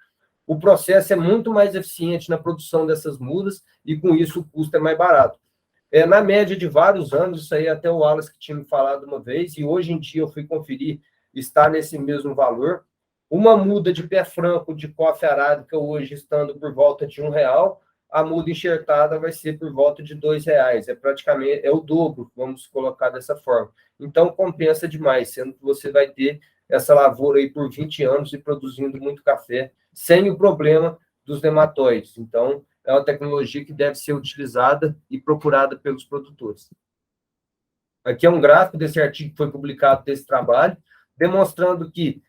o processo é muito mais eficiente na produção dessas mudas e, com isso, o custo é mais barato. Na média de vários anos, isso aí até o Wallace que tinha me falado uma vez, e hoje em dia eu fui conferir, está nesse mesmo valor. Uma muda de pé franco de coffee arábica hoje estando por volta de R$1, a muda enxertada vai ser por volta de R$2. É praticamente o dobro, vamos colocar dessa forma. Então, compensa demais, sendo que você vai ter essa lavoura aí por 20 anos e produzindo muito café, sem o problema dos nematóides. Então, é uma tecnologia que deve ser utilizada e procurada pelos produtores. Aqui é um gráfico desse artigo que foi publicado desse trabalho, demonstrando que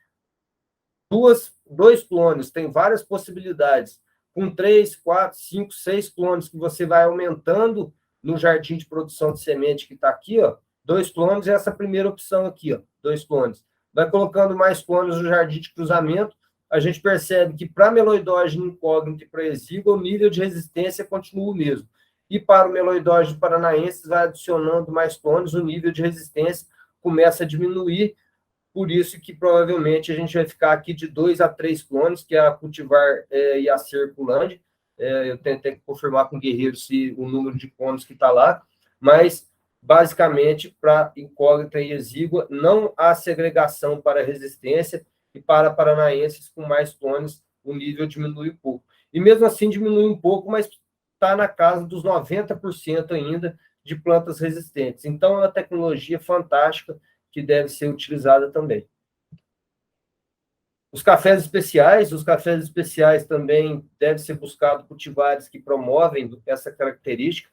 dois clones têm várias possibilidades. Com 3, 4, 5, 6 clones que você vai aumentando no jardim de produção de semente que está aqui, ó, 2 clones é essa primeira opção aqui, ó, 2 clones. Vai colocando mais clones no jardim de cruzamento, a gente percebe que para meloidógeno incógnito e para exígua, o nível de resistência continua o mesmo. E para o meloidógeno paranaense, vai adicionando mais clones, o nível de resistência começa a diminuir, por isso que provavelmente a gente vai ficar aqui de 2 a 3 clones, que é a cultivar e a circulante. Eu tentei confirmar com o Guerreiro se o número de clones que está lá, mas basicamente para incógnita e exígua não há segregação para resistência, e para paranaenses com mais clones o nível diminui um pouco. E mesmo assim diminui um pouco, mas está na casa dos 90% ainda de plantas resistentes. Então é uma tecnologia fantástica que deve ser utilizada também. Os cafés especiais também deve ser buscado cultivares que promovem essa característica.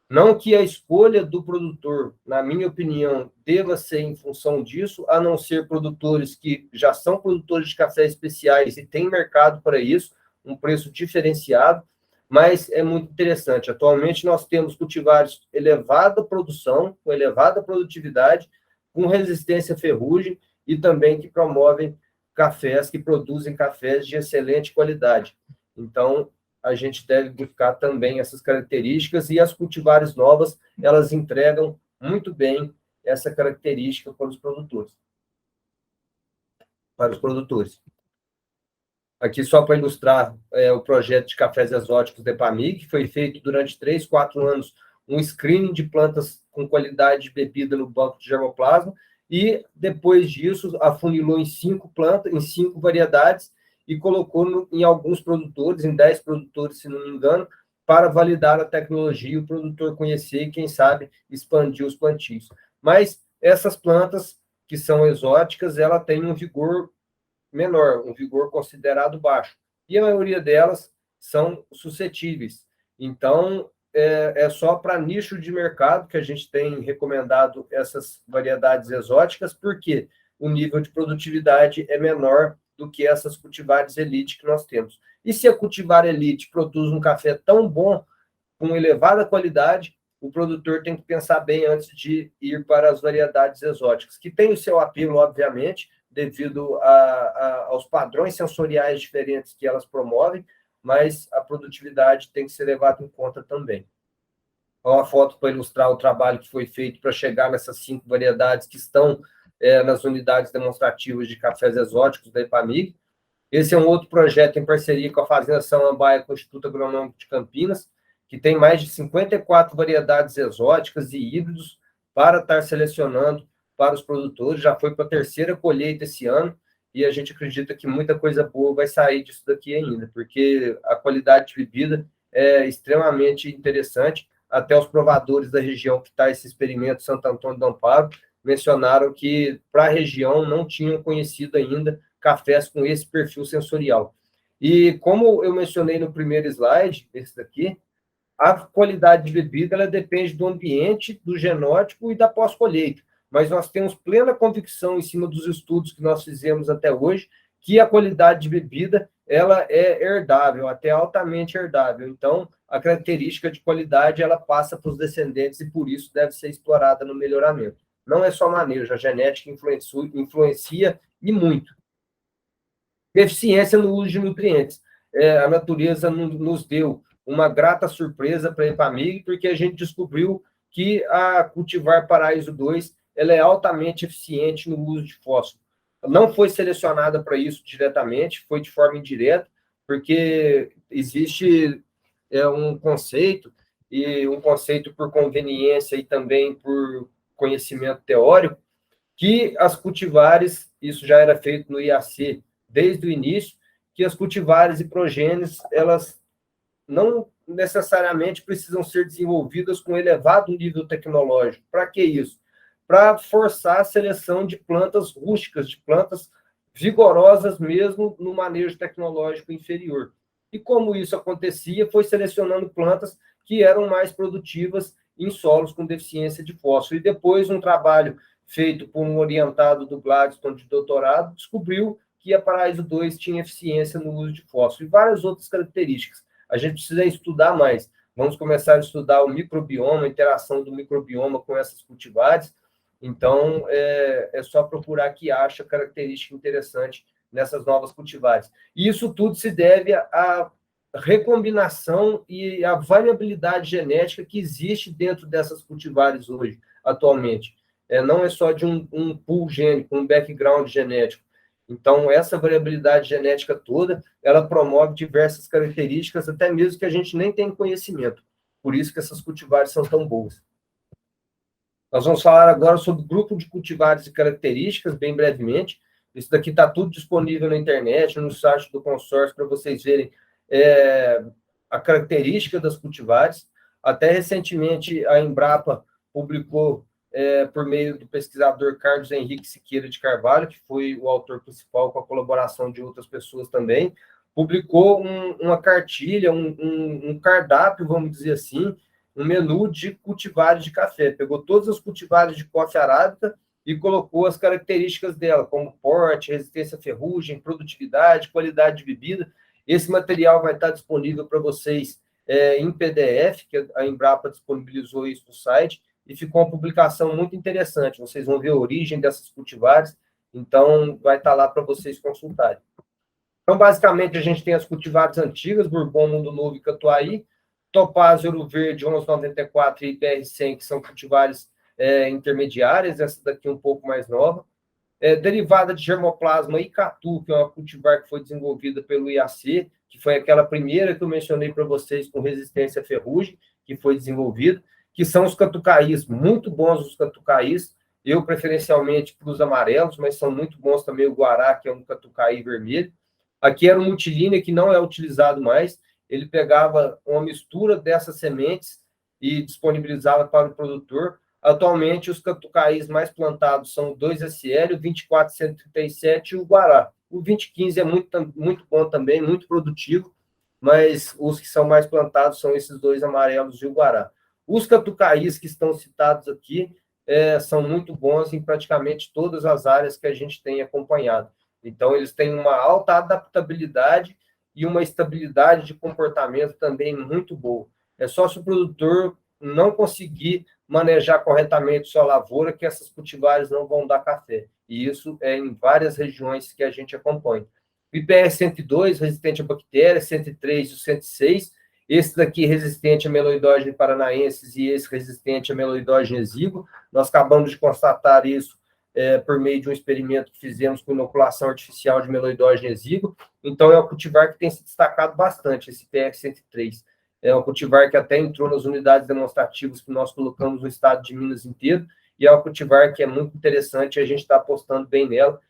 Não que a escolha do produtor, na minha opinião, deva ser em função disso, a não ser produtores que já são produtores de cafés especiais e têm mercado para isso, um preço diferenciado, mas é muito interessante. Atualmente nós temos cultivares de elevada produção, com elevada produtividade, com resistência à ferrugem e também que promovem cafés, que produzem cafés de excelente qualidade. Então, a gente deve buscar também essas características, e as cultivares novas, elas entregam muito bem essa característica para os produtores. Aqui, só para ilustrar o projeto de cafés exóticos da EPAMIG, que foi feito durante 3, 4 anos, um screening de plantas com qualidade de bebida no banco de germoplasma, e depois disso afunilou em 5 plantas, em 5 variedades, e colocou em alguns produtores, em 10 produtores, se não me engano, para validar a tecnologia, o produtor conhecer e, quem sabe, expandir os plantios. Mas essas plantas, que são exóticas, ela tem um vigor menor, um vigor considerado baixo. E a maioria delas são suscetíveis. Então, é só para nicho de mercado que a gente tem recomendado essas variedades exóticas, porque o nível de produtividade é menor do que essas cultivares elite que nós temos. E se a cultivar elite produz um café tão bom, com elevada qualidade, o produtor tem que pensar bem antes de ir para as variedades exóticas, que tem o seu apelo, obviamente, devido aos padrões sensoriais diferentes que elas promovem, mas a produtividade tem que ser levada em conta também. Uma foto para ilustrar o trabalho que foi feito para chegar nessas 5 variedades que estão nas unidades demonstrativas de cafés exóticos da EPAMIG. Esse é um outro projeto em parceria com a Fazenda Samambaia, com o Instituto Agronômico de Campinas, que tem mais de 54 variedades exóticas e híbridos para estar selecionando para os produtores. Já foi para a terceira colheita esse ano, e a gente acredita que muita coisa boa vai sair disso daqui ainda, porque a qualidade de bebida é extremamente interessante. Até os provadores da região que está esse experimento, Santo Antônio do Amparo, mencionaram que para a região não tinham conhecido ainda cafés com esse perfil sensorial. E como eu mencionei no primeiro slide, esse daqui, a qualidade de bebida ela depende do ambiente, do genótipo e da pós-colheita. Mas nós temos plena convicção, em cima dos estudos que nós fizemos até hoje, que a qualidade de bebida ela é herdável, até altamente herdável. Então, a característica de qualidade ela passa para os descendentes e, por isso, deve ser explorada no melhoramento. Não é só manejo, a genética influencia e muito. Deficiência no uso de nutrientes. A natureza nos deu uma grata surpresa para a Epamig, porque a gente descobriu que a cultivar Paraíso 2 ela é altamente eficiente no uso de fósforo. Não foi selecionada para isso diretamente, foi de forma indireta, porque existe um conceito, e um conceito por conveniência e também por conhecimento teórico, que as cultivares, isso já era feito no IAC desde o início, que as cultivares e progênies, elas não necessariamente precisam ser desenvolvidas com elevado nível tecnológico. Para que isso? Para forçar a seleção de plantas rústicas, de plantas vigorosas mesmo no manejo tecnológico inferior. E como isso acontecia, foi selecionando plantas que eram mais produtivas em solos com deficiência de fósforo. E depois um trabalho feito por um orientado do Gladstone de doutorado, descobriu que a Paraíso 2 tinha eficiência no uso de fósforo e várias outras características. A gente precisa estudar mais. Vamos começar a estudar o microbioma, a interação do microbioma com essas cultivares. Então, é só procurar que acha característica interessante nessas novas cultivares. E isso tudo se deve à recombinação e à variabilidade genética que existe dentro dessas cultivares hoje, atualmente. Não é só de um pool gênico, um background genético. Então, essa variabilidade genética toda, ela promove diversas características, até mesmo que a gente nem tem conhecimento. Por isso que essas cultivares são tão boas. Nós vamos falar agora sobre o grupo de cultivares e características, bem brevemente. Isso daqui está tudo disponível na internet, no site do consórcio, para vocês verem a característica das cultivares. Até recentemente, a Embrapa publicou, por meio do pesquisador Carlos Henrique Siqueira de Carvalho, que foi o autor principal, com a colaboração de outras pessoas também, publicou uma cartilha, um cardápio, vamos dizer assim, um menu de cultivares de café. Pegou todas as cultivares de coffee arábica e colocou as características dela, como porte, resistência à ferrugem, produtividade, qualidade de bebida. Esse material vai estar disponível para vocês em PDF, que a Embrapa disponibilizou isso no site, e ficou uma publicação muito interessante. Vocês vão ver a origem dessas cultivares, então vai estar lá para vocês consultarem. Então, basicamente, a gente tem as cultivares antigas, Bourbon, Mundo Novo e Catuai, Topázio, Ouro Verde, 1194 e IPR100, que são cultivares intermediárias, essa daqui um pouco mais nova. Derivada de germoplasma Icatu, que é uma cultivar que foi desenvolvida pelo IAC, que foi aquela primeira que eu mencionei para vocês com resistência à ferrugem, que foi desenvolvida, que são os catucaís, muito bons os catucaís, eu preferencialmente para os amarelos, mas são muito bons também o Guará, que é um catucaí vermelho. Aqui era um multilínea que não é utilizado mais, ele pegava uma mistura dessas sementes e disponibilizava para o produtor. Atualmente, os catucaís mais plantados são o 2SL, o 2437 e o Guará. O 2015 é muito bom também, muito produtivo, mas os que são mais plantados são esses dois amarelos e o Guará. Os catucaís que estão citados aqui são muito bons em praticamente todas as áreas que a gente tem acompanhado. Então, eles têm uma alta adaptabilidade e uma estabilidade de comportamento também muito boa. É só se o produtor não conseguir manejar corretamente sua lavoura que essas cultivares não vão dar café. E isso é em várias regiões que a gente acompanha. O IPR 102, resistente a bactérias, 103 e o 106, esse daqui resistente a meloidógene paranaenses e esse resistente a meloidógene exíguo. Nós acabamos de constatar isso por meio de um experimento que fizemos com inoculação artificial de meloidógeno exíguo. Então, é um cultivar que tem se destacado bastante, esse PR-103. É um cultivar que até entrou nas unidades demonstrativas que nós colocamos no estado de Minas inteiro, e é um cultivar que é muito interessante, e a gente está apostando bem nela,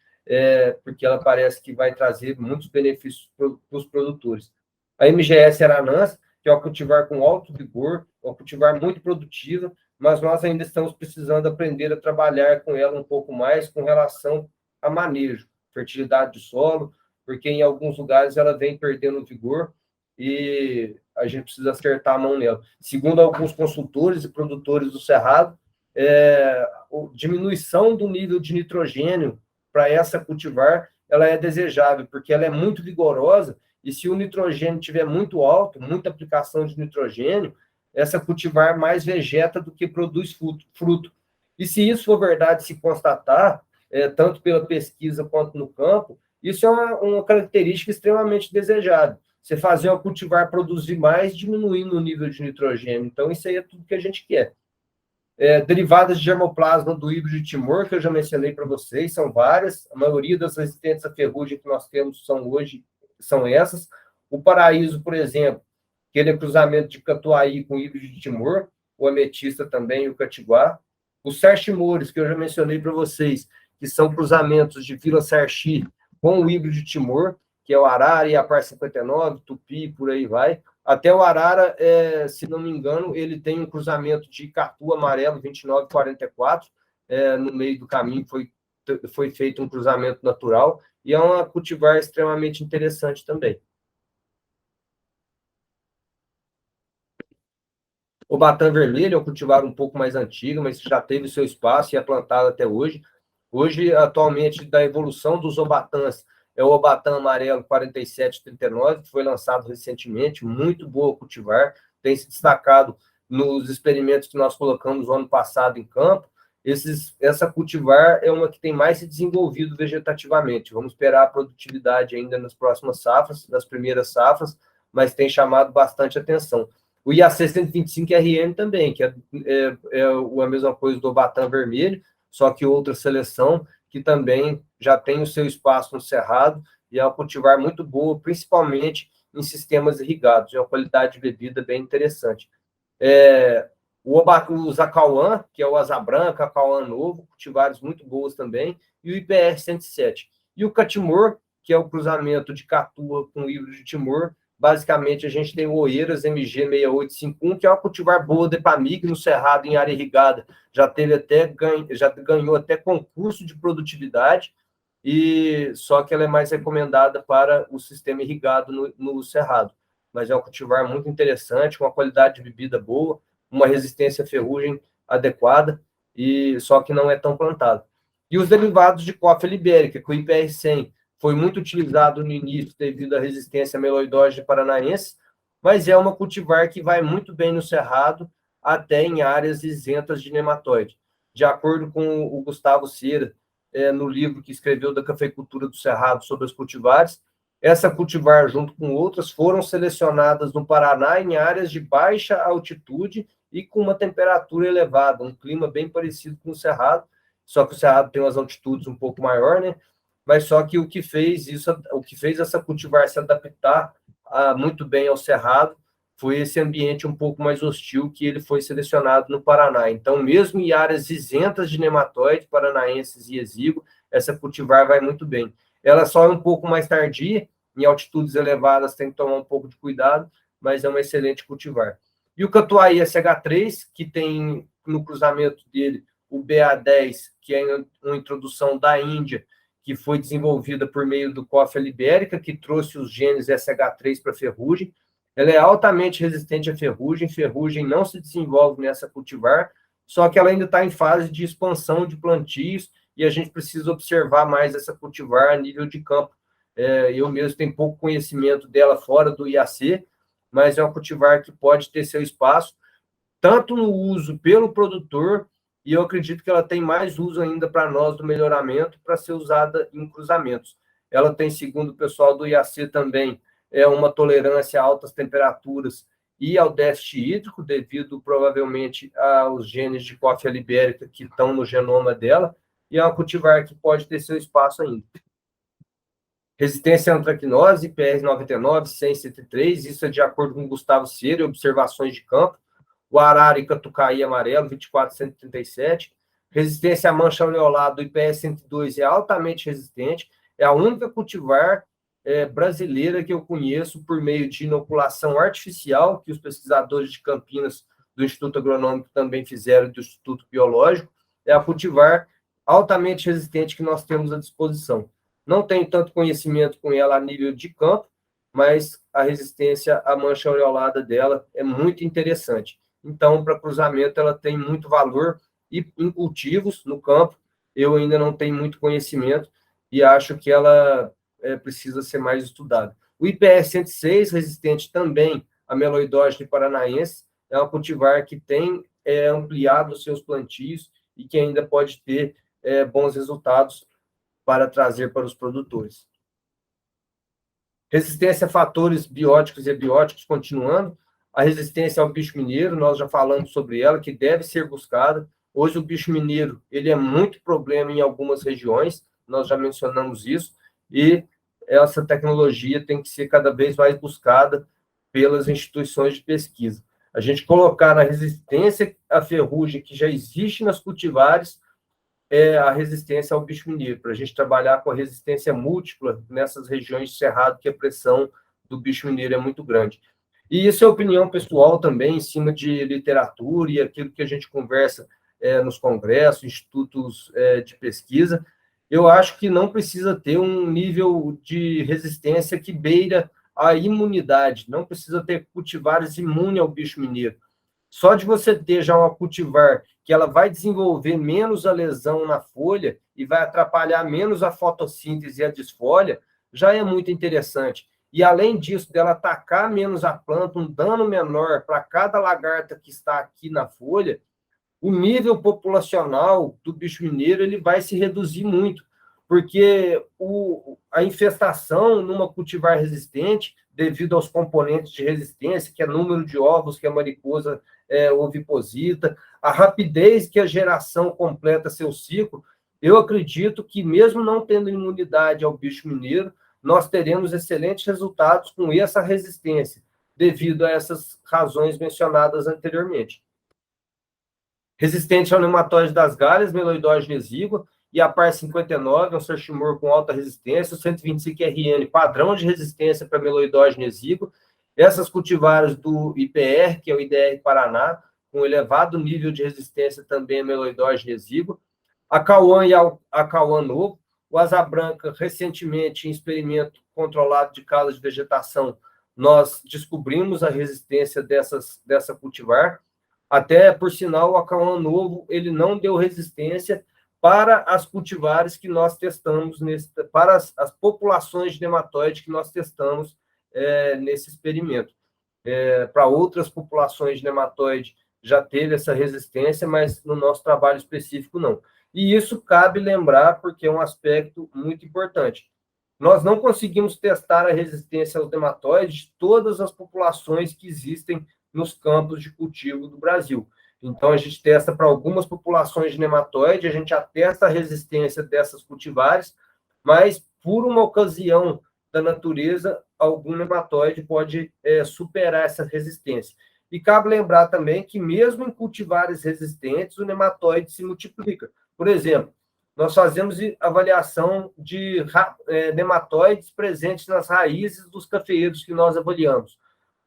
porque ela parece que vai trazer muitos benefícios para os produtores. A MGS Aranãs, que é um cultivar com alto vigor, é um cultivar muito produtiva, mas nós ainda estamos precisando aprender a trabalhar com ela um pouco mais com relação a manejo, fertilidade de solo, porque em alguns lugares ela vem perdendo vigor e a gente precisa acertar a mão nela. Segundo alguns consultores e produtores do Cerrado, a diminuição do nível de nitrogênio para essa cultivar, ela é desejável, porque ela é muito vigorosa, e se o nitrogênio estiver muito alto, muita aplicação de nitrogênio, essa cultivar mais vegeta do que produz fruto. E se isso for verdade, se constatar, tanto pela pesquisa quanto no campo, isso é uma característica extremamente desejável. Você fazer uma cultivar produzir mais, diminuindo o nível de nitrogênio. Então, isso aí é tudo que a gente quer. Derivadas de germoplasma do híbrido de Timor, que eu já mencionei para vocês, são várias. A maioria das resistentes à ferrugem que nós temos são essas. O paraíso, por exemplo, que ele é cruzamento de catuaí com híbrido de Timor, o ametista também e o catiguá. Os sarchimores, que eu já mencionei para vocês, que são cruzamentos de Vila Sarchi com o híbrido de Timor, que é o arara e a par 59, tupi, por aí vai. Até o arara, se não me engano, ele tem um cruzamento de catu amarelo 2944, no meio do caminho foi feito um cruzamento natural, e é uma cultivar extremamente interessante também. O batã vermelho é um cultivar um pouco mais antigo, mas já teve seu espaço e é plantado até hoje. Hoje, atualmente, da evolução dos obatãs, é o obatã amarelo 4739, que foi lançado recentemente, muito boa cultivar, tem se destacado nos experimentos que nós colocamos no ano passado em campo. Essa cultivar é uma que tem mais se desenvolvido vegetativamente. Vamos esperar a produtividade ainda nas próximas safras, nas primeiras safras, mas tem chamado bastante atenção. O IAC 125RN também, que é a mesma coisa do obatã vermelho, só que outra seleção, que também já tem o seu espaço no Cerrado, e é uma cultivar muito boa, principalmente em sistemas irrigados, é uma qualidade de bebida bem interessante. O Zacauã, que é o asa branca, Zacauã novo, cultivares muito boas também, e o IPR 107. E o Catimor, que é o cruzamento de catua com o híbrido de Timor. Basicamente, a gente tem o Oeiras MG 6851, que é uma cultivar boa de Epamig no Cerrado, em área irrigada. Já ganhou até concurso de produtividade, e só que ela é mais recomendada para o sistema irrigado no Cerrado. Mas é um cultivar muito interessante, com uma qualidade de bebida boa, uma resistência à ferrugem adequada, e só que não é tão plantado. E os derivados de coffea libérica, com o IPR-100, foi muito utilizado no início devido à resistência meloidógena paranaense, mas é uma cultivar que vai muito bem no Cerrado, até em áreas isentas de nematóide. De acordo com o Gustavo Cera, no livro que escreveu da cafeicultura do Cerrado sobre as cultivares, essa cultivar, junto com outras, foram selecionadas no Paraná em áreas de baixa altitude e com uma temperatura elevada, um clima bem parecido com o Cerrado, só que o Cerrado tem umas altitudes um pouco maior, né? Mas só que o que fez essa cultivar se adaptar muito bem ao Cerrado foi esse ambiente um pouco mais hostil que ele foi selecionado no Paraná. Então, mesmo em áreas isentas de nematóide, paranaenses e exíguo, essa cultivar vai muito bem. Ela só é um pouco mais tardia, em altitudes elevadas tem que tomar um pouco de cuidado, mas é uma excelente cultivar. E o Catuai SH3, que tem no cruzamento dele o BA10, que é uma introdução da Índia, que foi desenvolvida por meio do coffea libérica, que trouxe os genes SH3 para a ferrugem. Ela é altamente resistente à ferrugem, ferrugem não se desenvolve nessa cultivar, só que ela ainda está em fase de expansão de plantios, e a gente precisa observar mais essa cultivar a nível de campo. Eu mesmo tenho pouco conhecimento dela fora do IAC, mas é uma cultivar que pode ter seu espaço, tanto no uso pelo produtor, e eu acredito que ela tem mais uso ainda para nós do melhoramento, para ser usada em cruzamentos. Ela tem, segundo o pessoal do IAC também, uma tolerância a altas temperaturas e ao déficit hídrico, devido provavelmente aos genes de coffea libérica que estão no genoma dela, e é uma cultivar que pode ter seu espaço ainda. Resistência à antracnose, PR 99, 100, 103, isso é de acordo com o Gustavo Cera, observações de campo. O arara e catucaí amarelo, 24, 137. Resistência à mancha aureolada do IPS 102 é altamente resistente, é a única cultivar brasileira que eu conheço por meio de inoculação artificial, que os pesquisadores de Campinas do Instituto Agronômico também fizeram, do Instituto Biológico, é a cultivar altamente resistente que nós temos à disposição. Não tenho tanto conhecimento com ela a nível de campo, mas a resistência à mancha aureolada dela é muito interessante. Então, para cruzamento, ela tem muito valor, e em cultivos, no campo, eu ainda não tenho muito conhecimento e acho que ela precisa ser mais estudada. O IPS 106, resistente também à meloidógene paranaense, é uma cultivar que tem ampliado os seus plantios e que ainda pode ter bons resultados para trazer para os produtores. Resistência a fatores bióticos e abióticos, continuando. A resistência ao bicho mineiro, nós já falamos sobre ela, que deve ser buscada. Hoje o bicho mineiro, ele é muito problema em algumas regiões, nós já mencionamos isso, e essa tecnologia tem que ser cada vez mais buscada pelas instituições de pesquisa. A gente colocar na resistência à ferrugem que já existe nas cultivares, a resistência ao bicho mineiro, para a gente trabalhar com a resistência múltipla nessas regiões de cerrado, que a pressão do bicho mineiro é muito grande. E isso é opinião pessoal também, em cima de literatura e aquilo que a gente conversa nos congressos, institutos de pesquisa. Eu acho que não precisa ter um nível de resistência que beira a imunidade, não precisa ter cultivares imunes ao bicho mineiro. Só de você ter já uma cultivar que ela vai desenvolver menos a lesão na folha e vai atrapalhar menos a fotossíntese e a desfolha, já é muito interessante. E, além disso, dela atacar menos a planta, um dano menor para cada lagarta que está aqui na folha, o nível populacional do bicho mineiro ele vai se reduzir muito, porque a infestação numa cultivar resistente, devido aos componentes de resistência, que é número de ovos que a mariposa oviposita, a rapidez que a geração completa seu ciclo, eu acredito que, mesmo não tendo imunidade ao bicho mineiro, nós teremos excelentes resultados com essa resistência, devido a essas razões mencionadas anteriormente. Resistente ao nematóide das galhas, meloidógene exígua, e a PAR 59, um sortimor com alta resistência, o 125RN, padrão de resistência para meloidógene exígua. Essas cultivares do IPR, que é o IDR Paraná, com elevado nível de resistência também a meloidógene exígua. A Cauã e a Cauã novo. O asa branca, recentemente, em experimento controlado de causa de vegetação, nós descobrimos a resistência dessa cultivar. Até, por sinal, o Acauã novo, ele não deu resistência para as cultivares que nós testamos, para as populações de nematóide que nós testamos nesse experimento. Para outras populações de nematóide já teve essa resistência, mas no nosso trabalho específico não. E isso cabe lembrar, porque é um aspecto muito importante. Nós não conseguimos testar a resistência aos nematóides de todas as populações que existem nos campos de cultivo do Brasil. Então, a gente testa para algumas populações de nematóide, a gente atesta a resistência dessas cultivares, mas, por uma ocasião da natureza, algum nematóide pode superar essa resistência. E cabe lembrar também que, mesmo em cultivares resistentes, o nematóide se multiplica. Por exemplo, nós fazemos avaliação de nematóides presentes nas raízes dos cafeeiros que nós avaliamos.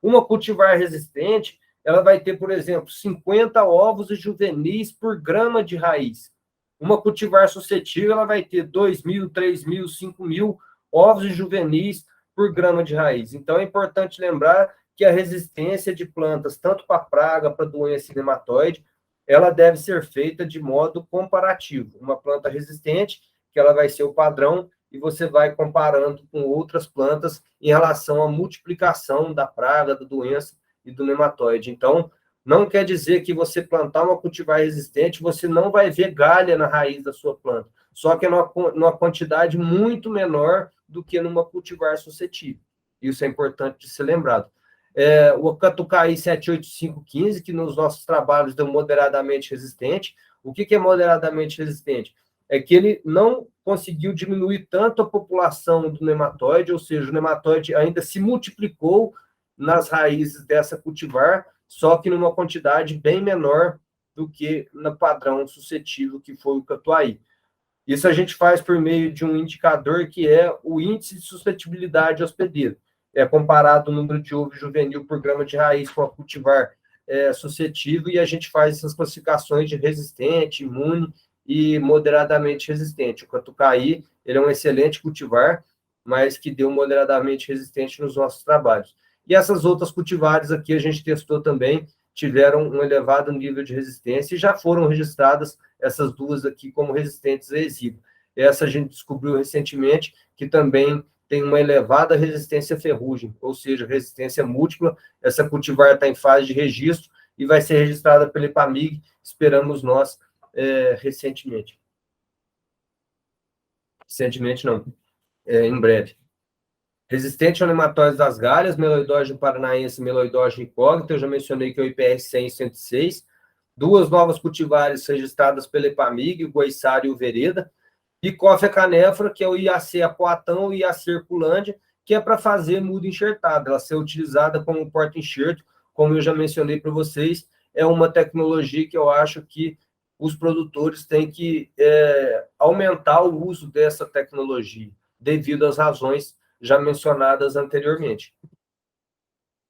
Uma cultivar resistente, ela vai ter, por exemplo, 50 ovos e juvenis por grama de raiz. Uma cultivar suscetível, ela vai ter 2.000, 3.000, 5.000 ovos e juvenis por grama de raiz. Então, é importante lembrar que a resistência de plantas, tanto para praga, para doença e nematóide, ela deve ser feita de modo comparativo. Uma planta resistente, que ela vai ser o padrão, e você vai comparando com outras plantas em relação à multiplicação da praga, da doença e do nematóide. Então, não quer dizer que você plantar uma cultivar resistente, você não vai ver galha na raiz da sua planta, só que é numa quantidade muito menor do que numa cultivar suscetível. Isso é importante de ser lembrado. O Catucaí 78515, que nos nossos trabalhos deu moderadamente resistente. O que é moderadamente resistente? é que ele não conseguiu diminuir tanto a população do nematóide, ou seja, o nematóide ainda se multiplicou nas raízes dessa cultivar, só que numa quantidade bem menor do que no padrão suscetível que foi o catuai. Isso a gente faz por meio de um indicador que é o índice de suscetibilidade hospedeiro. É comparado o número de ovo juvenil por grama de raiz com a cultivar suscetível, e a gente faz essas classificações de resistente, imune e moderadamente resistente. O catucaí, ele é um excelente cultivar, mas que deu moderadamente resistente nos nossos trabalhos. E essas outras cultivares aqui a gente testou também, tiveram um elevado nível de resistência e já foram registradas essas duas aqui como resistentes a exílio. Essa a gente descobriu recentemente que também tem uma elevada resistência à ferrugem, ou seja, resistência múltipla. Essa cultivar está em fase de registro e vai ser registrada pela EPAMIG, esperamos nós, recentemente. Recentemente não, em breve. Resistente ao nematóide das galhas, meloidógeno paranaense, meloidógeno incógnito, eu já mencionei que é o IPR 100 e 106. Duas novas cultivares registradas pela EPAMIG, o Goiçara e o Vereda, e Coffea canéfora, que é o IAC Apoatão e IAC Herculândia, que é para fazer muda enxertada, ela ser utilizada como porta-enxerto, como eu já mencionei para vocês, é uma tecnologia que eu acho que os produtores têm que aumentar o uso dessa tecnologia, devido às razões já mencionadas anteriormente.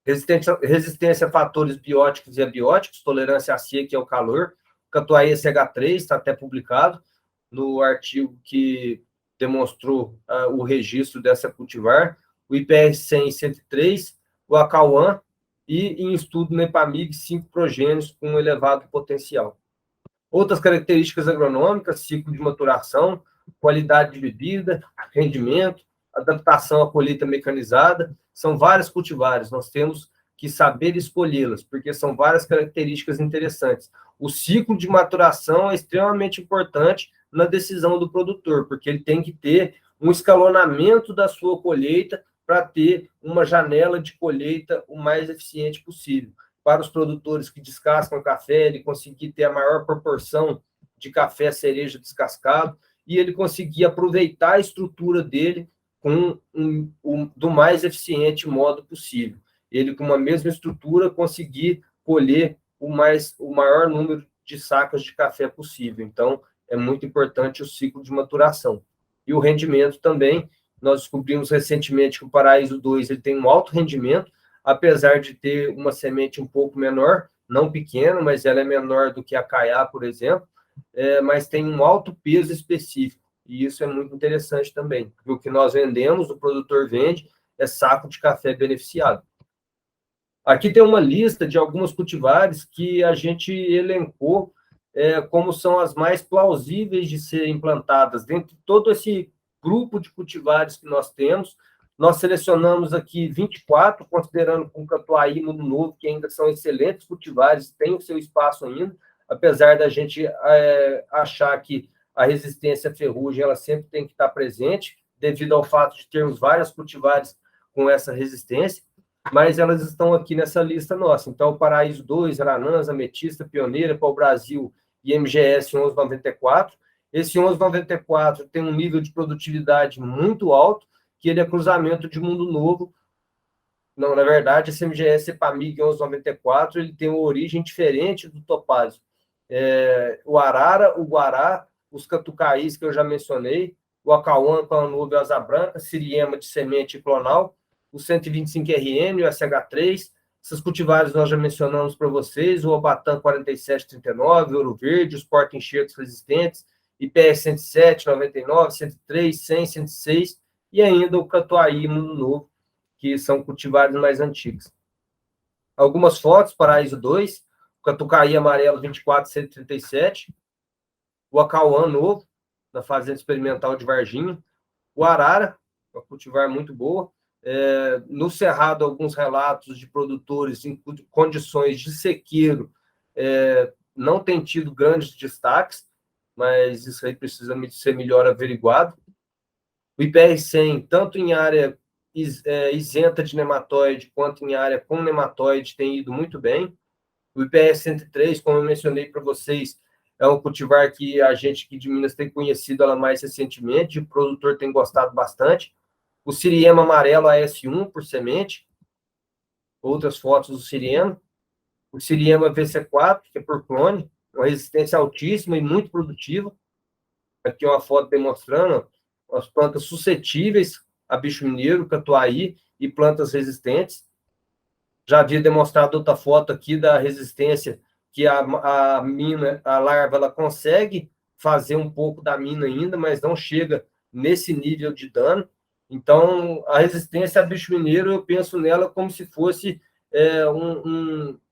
Resistência a fatores bióticos e abióticos, tolerância à seca e ao calor, Catuai SH3, está até publicado no artigo que demonstrou o registro dessa cultivar, o IPR 100 e 103, o Acauã, e em estudo no EPAMIG, 5 progênios com elevado potencial. Outras características agronômicas, ciclo de maturação, qualidade de bebida, rendimento, adaptação à colheita mecanizada, são várias cultivares, nós temos que saber escolhê-las, porque são várias características interessantes. O ciclo de maturação é extremamente importante na decisão do produtor, porque ele tem que ter um escalonamento da sua colheita para ter uma janela de colheita o mais eficiente possível. Para os produtores que descascam café, ele conseguir ter a maior proporção de café cereja descascado e ele conseguir aproveitar a estrutura dele com do mais eficiente modo possível. Ele, com uma mesma estrutura, conseguir colher o maior número de sacas de café possível. Então, é muito importante o ciclo de maturação. E o rendimento também, nós descobrimos recentemente que o Paraíso 2 ele tem um alto rendimento, apesar de ter uma semente um pouco menor, não pequena, mas ela é menor do que a Caiá, por exemplo, mas tem um alto peso específico. E isso é muito interessante também, porque o que nós vendemos, o produtor vende, é saco de café beneficiado. Aqui tem uma lista de algumas cultivares que a gente elencou como são as mais plausíveis de serem implantadas. Dentro de todo esse grupo de cultivares que nós temos, nós selecionamos aqui 24, considerando com Catuai e Mundo Novo, que ainda são excelentes cultivares, têm o seu espaço ainda, apesar da gente achar que a resistência à ferrugem ela sempre tem que estar presente, devido ao fato de termos várias cultivares com essa resistência, mas elas estão aqui nessa lista nossa. Então, o Paraíso 2, Aranãs, Ametista, Pioneira, Pau-Brasil e MGS 1194. Esse 1194 tem um nível de produtividade muito alto, que ele é cruzamento de Mundo Novo. Não, na verdade, esse MGS EPAMIG 1194, ele tem uma origem diferente do Topázio. O Arara, o Guará, os Catucaís, que eu já mencionei, o Acauã com a nuvem asa branca, Siriema de semente clonal, o 125RN, o SH3, essas cultivares nós já mencionamos para vocês, o Obatã 4739, o Ouro Verde, os porta-enxertos resistentes, IPS 107, 99, 103, 100, 106, e ainda o Catuai Mundo Novo, que são cultivares mais antigos. Algumas fotos, Paraíso 2, o Catucaí amarelo 24-137, o Acauã novo, na fazenda experimental de Varginha, o Arara, uma cultivar muito boa. No Cerrado, alguns relatos de produtores em condições de sequeiro não tem tido grandes destaques, mas isso aí precisa ser melhor averiguado. O IPR-100, tanto em área isenta de nematóide, quanto em área com nematóide, tem ido muito bem. O IPR-103, como eu mencionei para vocês, é um cultivar que a gente aqui de Minas tem conhecido ela mais recentemente, o produtor tem gostado bastante. O Siriema amarelo AS1 por semente, outras fotos do Siriema. O Siriema VC4, que é por clone, uma resistência altíssima e muito produtiva. Aqui uma foto demonstrando as plantas suscetíveis a bicho mineiro, catuai e plantas resistentes. Já havia demonstrado outra foto aqui da resistência que a mina, a larva, ela consegue fazer um pouco da mina ainda, mas não chega nesse nível de dano. Então, a resistência a bicho mineiro, eu penso nela como se fosse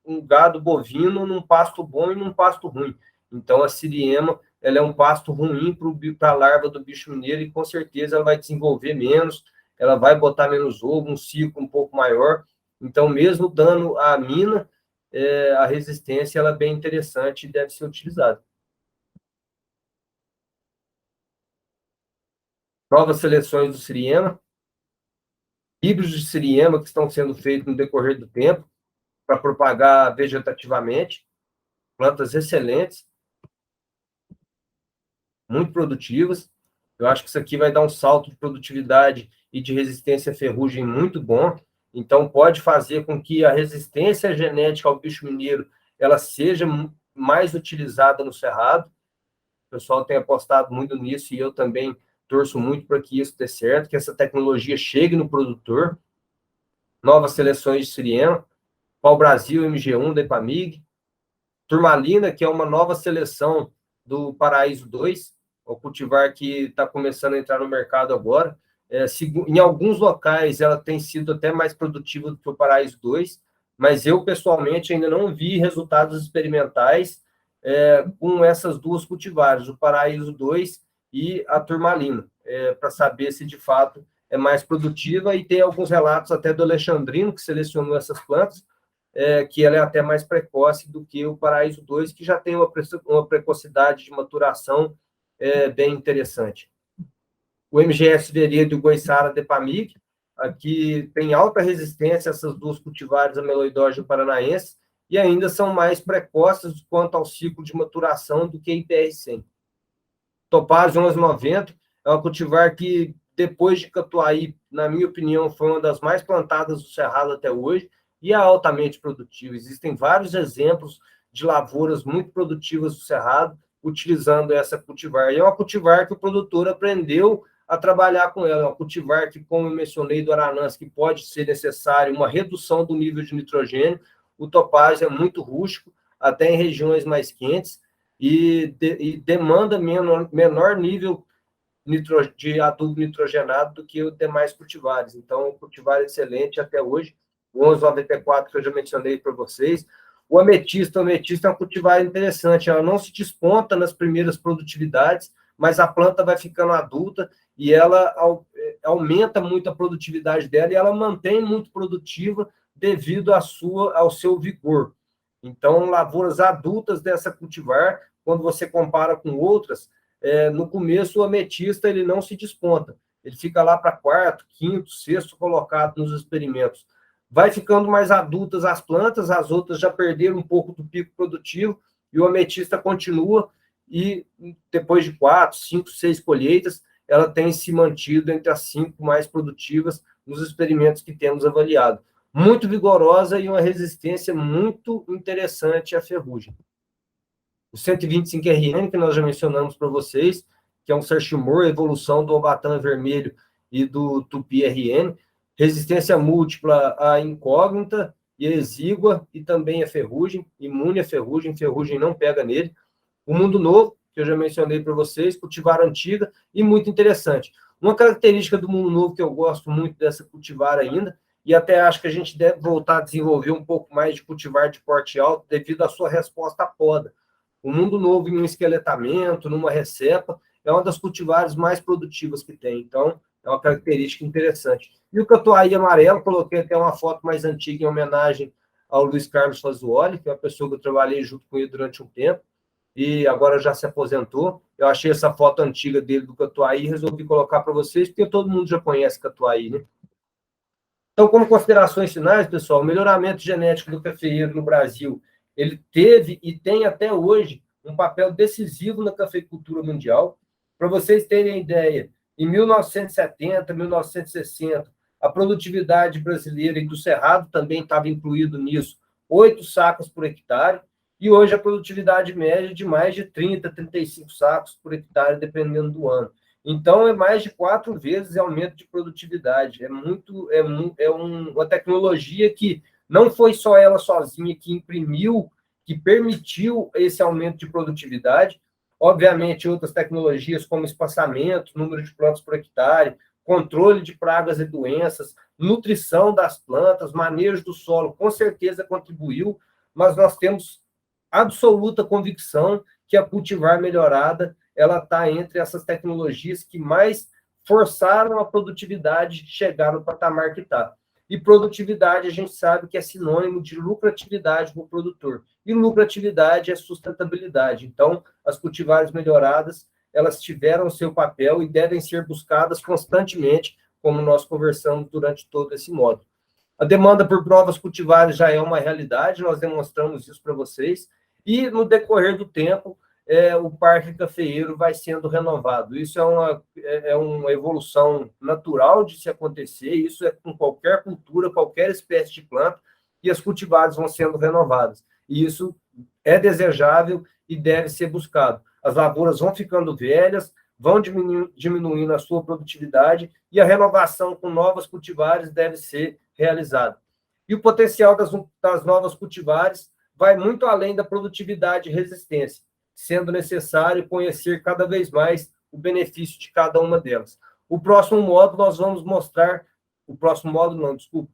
um gado bovino num pasto bom e num pasto ruim. Então, a Siriema, ela é um pasto ruim para a larva do bicho mineiro e, com certeza, ela vai desenvolver menos, ela vai botar menos ovo, um ciclo um pouco maior. Então, mesmo dando a mina, a resistência ela é bem interessante e deve ser utilizada. Novas seleções do Siriema, híbridos de Siriema que estão sendo feitos no decorrer do tempo para propagar vegetativamente, plantas excelentes, muito produtivas. Eu acho que isso aqui vai dar um salto de produtividade e de resistência à ferrugem muito bom. Então, pode fazer com que a resistência genética ao bicho mineiro ela seja mais utilizada no cerrado. O pessoal tem apostado muito nisso e eu também torço muito para que isso dê certo, que essa tecnologia chegue no produtor. Novas seleções de Siriema, Pau Brasil MG1 da Epamig, Turmalina, que é uma nova seleção do Paraíso 2, o cultivar que está começando a entrar no mercado agora. Em alguns locais ela tem sido até mais produtiva do que o Paraíso 2, mas eu pessoalmente ainda não vi resultados experimentais com essas duas cultivares, o Paraíso 2 e a Turmalina, para saber se de fato é mais produtiva, e tem alguns relatos até do Alexandrino, que selecionou essas plantas, que ela é até mais precoce do que o Paraíso 2, que já tem uma precocidade de maturação bem interessante. O MGS Veredo e o Goiçara Depamig, aqui tem alta resistência essas duas cultivares ameloidógeno paranaense, e ainda são mais precoces quanto ao ciclo de maturação do que a IPR-100. Topázio 1190 é uma cultivar que, depois de Catuai, na minha opinião, foi uma das mais plantadas do Cerrado até hoje, e é altamente produtiva. Existem vários exemplos de lavouras muito produtivas do Cerrado utilizando essa cultivar. E é uma cultivar que o produtor aprendeu a trabalhar com ela. É uma cultivar que, como eu mencionei do Aranãs, que pode ser necessário uma redução do nível de nitrogênio. O topázio é muito rústico, até em regiões mais quentes, e demanda menor nível de adubo nitrogenado do que os demais cultivares. Então, um cultivar excelente até hoje. O 1194 que eu já mencionei para vocês. O ametista é um cultivar interessante. Ela não se desponta nas primeiras produtividades, mas a planta vai ficando adulta e ela aumenta muito a produtividade dela e ela mantém muito produtiva devido ao seu vigor. Então, lavouras adultas dessa cultivar, quando você compara com outras, no começo o ametista ele não se desponta, ele fica lá para quarto, quinto, sexto colocado nos experimentos. Vai ficando mais adultas as plantas, as outras já perderam um pouco do pico produtivo, e o ametista continua, e depois de 4, 5, 6 colheitas, ela tem se mantido entre as 5 mais produtivas nos experimentos que temos avaliado. Muito vigorosa e uma resistência muito interessante à ferrugem. O 125RN, que nós já mencionamos para vocês, que é um Serchimor, evolução do Obatã vermelho e do Tupi-RN, resistência múltipla à incógnita e exígua, e também a ferrugem, imune à ferrugem, ferrugem não pega nele. O Mundo Novo, que eu já mencionei para vocês, cultivar antiga e muito interessante. Uma característica do Mundo Novo que eu gosto muito dessa cultivar ainda, e até acho que a gente deve voltar a desenvolver um pouco mais de cultivar de porte alto devido à sua resposta à poda. O Mundo Novo em um esqueletamento, numa recepa, é uma das cultivares mais produtivas que tem. Então, é uma característica interessante. E o Catuai amarelo, coloquei até uma foto mais antiga em homenagem ao Luiz Carlos Fazuoli, que é uma pessoa que eu trabalhei junto com ele durante um tempo, e agora já se aposentou. Eu achei essa foto antiga dele do Catuai e resolvi colocar para vocês, porque todo mundo já conhece Catuai, né? Então, como considerações finais, pessoal, o melhoramento genético do cafeeiro no Brasil, ele teve e tem até hoje um papel decisivo na cafeicultura mundial. Para vocês terem ideia, em 1970, 1960, a produtividade brasileira e do Cerrado também estava incluído nisso, 8 sacos por hectare, e hoje a produtividade média é de mais de 30, 35 sacos por hectare, dependendo do ano. Então, é mais de 4 vezes aumento de produtividade. Uma tecnologia que não foi só ela sozinha que imprimiu, que permitiu esse aumento de produtividade. Obviamente, outras tecnologias como espaçamento, número de plantas por hectare, controle de pragas e doenças, nutrição das plantas, manejo do solo, com certeza contribuiu, mas nós temos absoluta convicção que a cultivar melhorada ela está entre essas tecnologias que mais forçaram a produtividade chegar no patamar que está. E produtividade, a gente sabe que é sinônimo de lucratividade para o produtor. E lucratividade é sustentabilidade. Então, as cultivares melhoradas, elas tiveram o seu papel e devem ser buscadas constantemente, como nós conversamos durante todo esse módulo. A demanda por novas cultivares já é uma realidade, nós demonstramos isso para vocês, e no decorrer do tempo, o parque cafeeiro vai sendo renovado. Isso é uma evolução natural de se acontecer, isso é com qualquer cultura, qualquer espécie de planta, e as cultivares vão sendo renovadas. E isso é desejável e deve ser buscado. As lavouras vão ficando velhas, vão diminuindo a sua produtividade, e a renovação com novas cultivares deve ser realizada. E o potencial das novas cultivares vai muito além da produtividade e resistência, sendo necessário conhecer cada vez mais o benefício de cada uma delas. O próximo módulo nós vamos mostrar,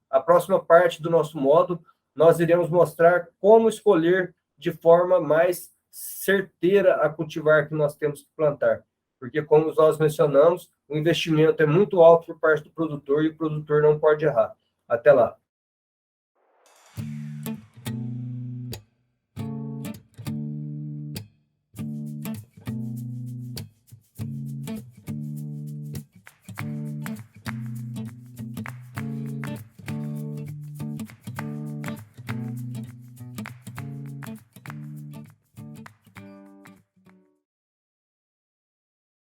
a próxima parte do nosso módulo, nós iremos mostrar como escolher de forma mais certeira a cultivar que nós temos que plantar. Porque, como nós mencionamos, o investimento é muito alto por parte do produtor e o produtor não pode errar. Até lá.